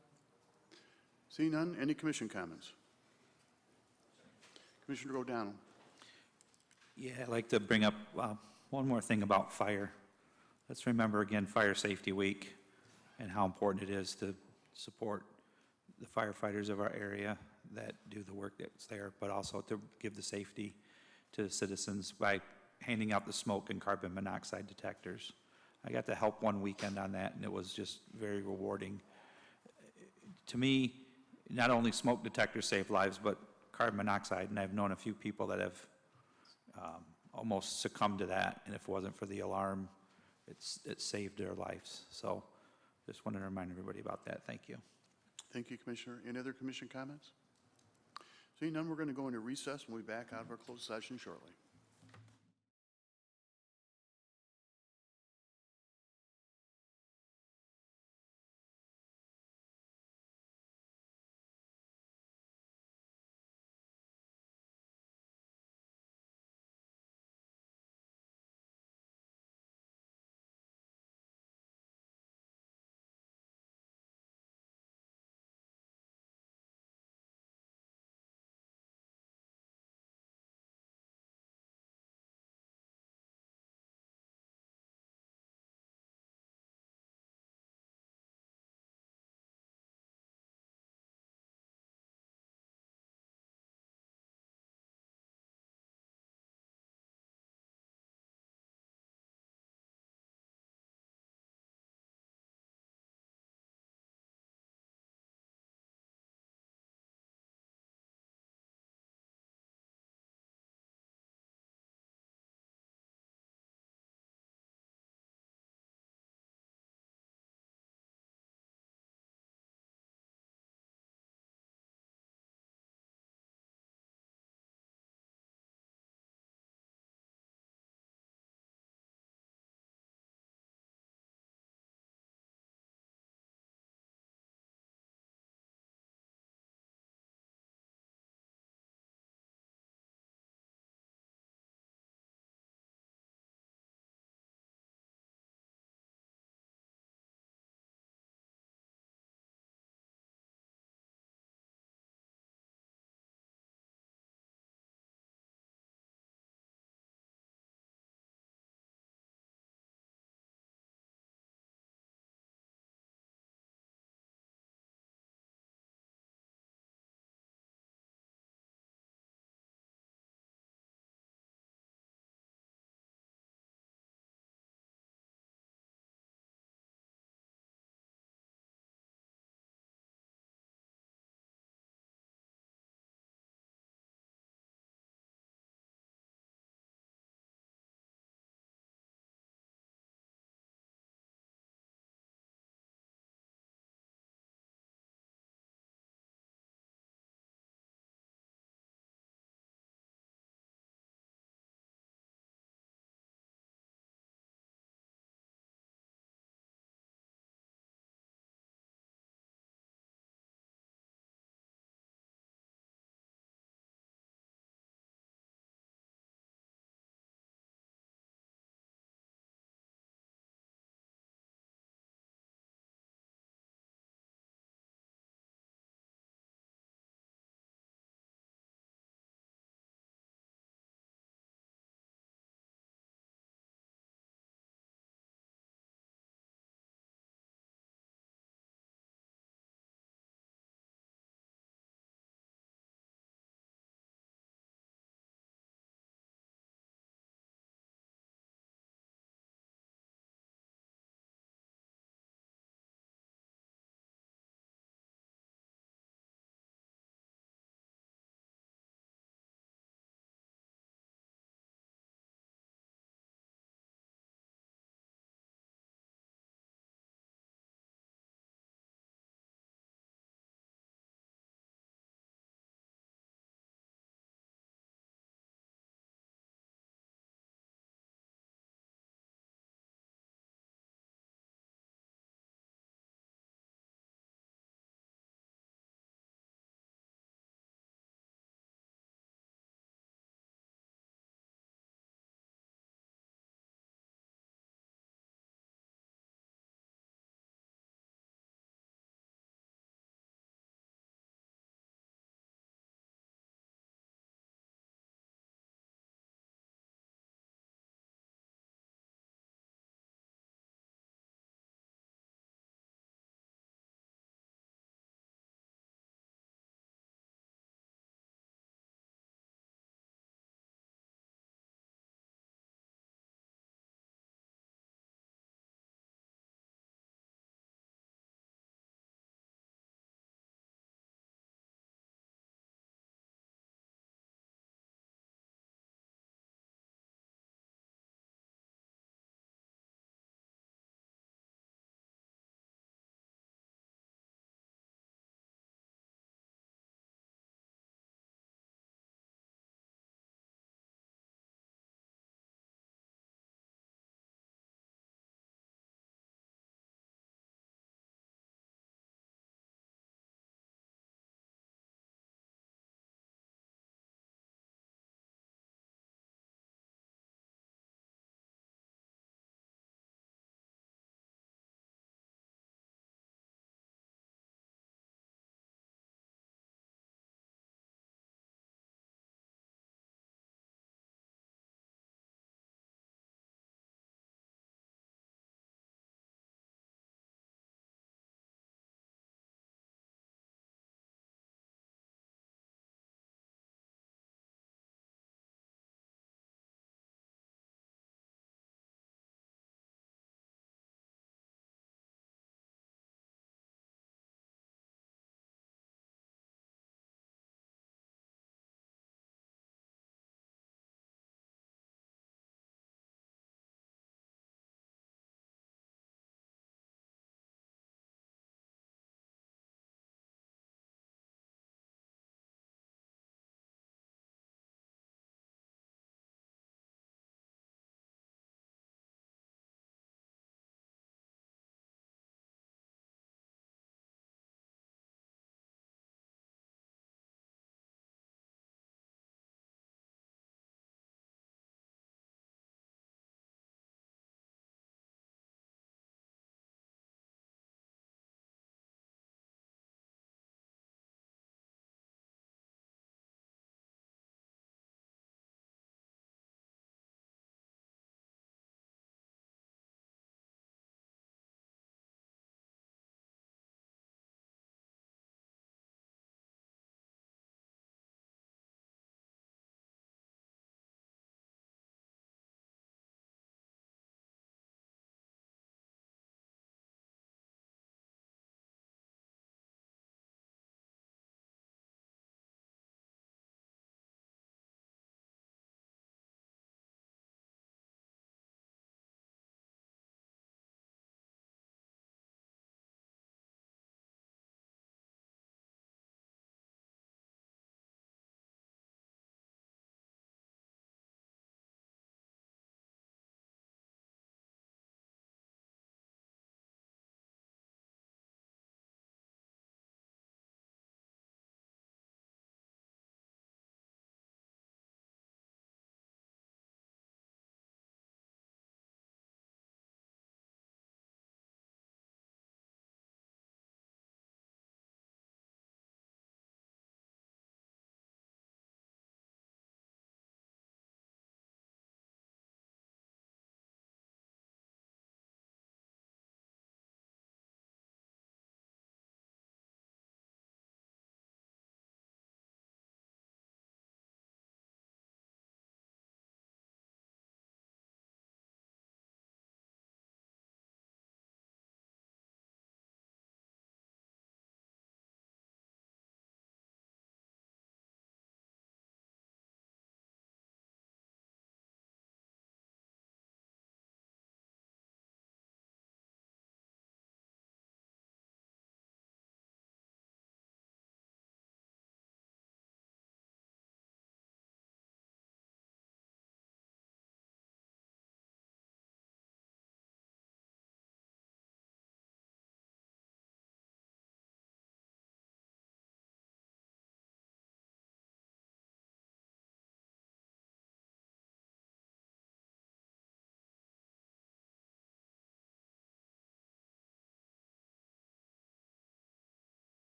Seeing none, any commission comments? Commissioner O'Donnell. Yeah, I'd like to bring up one more thing about fire. Let's remember again Fire Safety Week and how important it is to support the firefighters of our area that do the work that's there, but also to give the safety to citizens by handing out the smoke and carbon monoxide detectors. I got to help one weekend on that, and it was just very rewarding. To me, not only smoke detectors save lives, but carbon monoxide, and I've known a few people that have almost succumbed to that, and if it wasn't for the alarm, it saved their lives. So just wanted to remind everybody about that. Thank you. Thank you, Commissioner. Any other commission comments? Seeing none, we're going to go into recess and we'll be back out of our closed session shortly.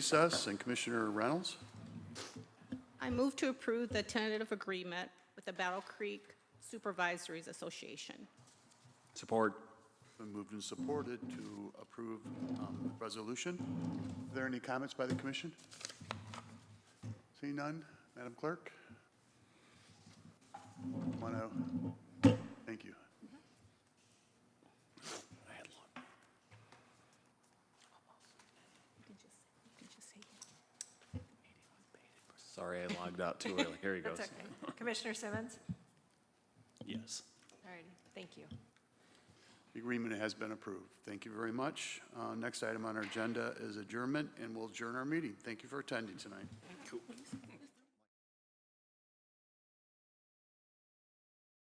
recess, and Commissioner Reynolds. I move to approve the tentative agreement with the Battle Creek Supervisories Association. Support. Been moved and supported to approve the resolution. Are there any comments by the commission? Seeing none, Madam Clerk? Thank you. Sorry, I logged out too early. Here he goes. That's okay. Commissioner Simmons? Yes. All right, thank you. The agreement has been approved. Thank you very much. Next item on our agenda is adjournment, and we'll adjourn our meeting. Thank you for attending tonight. Cool.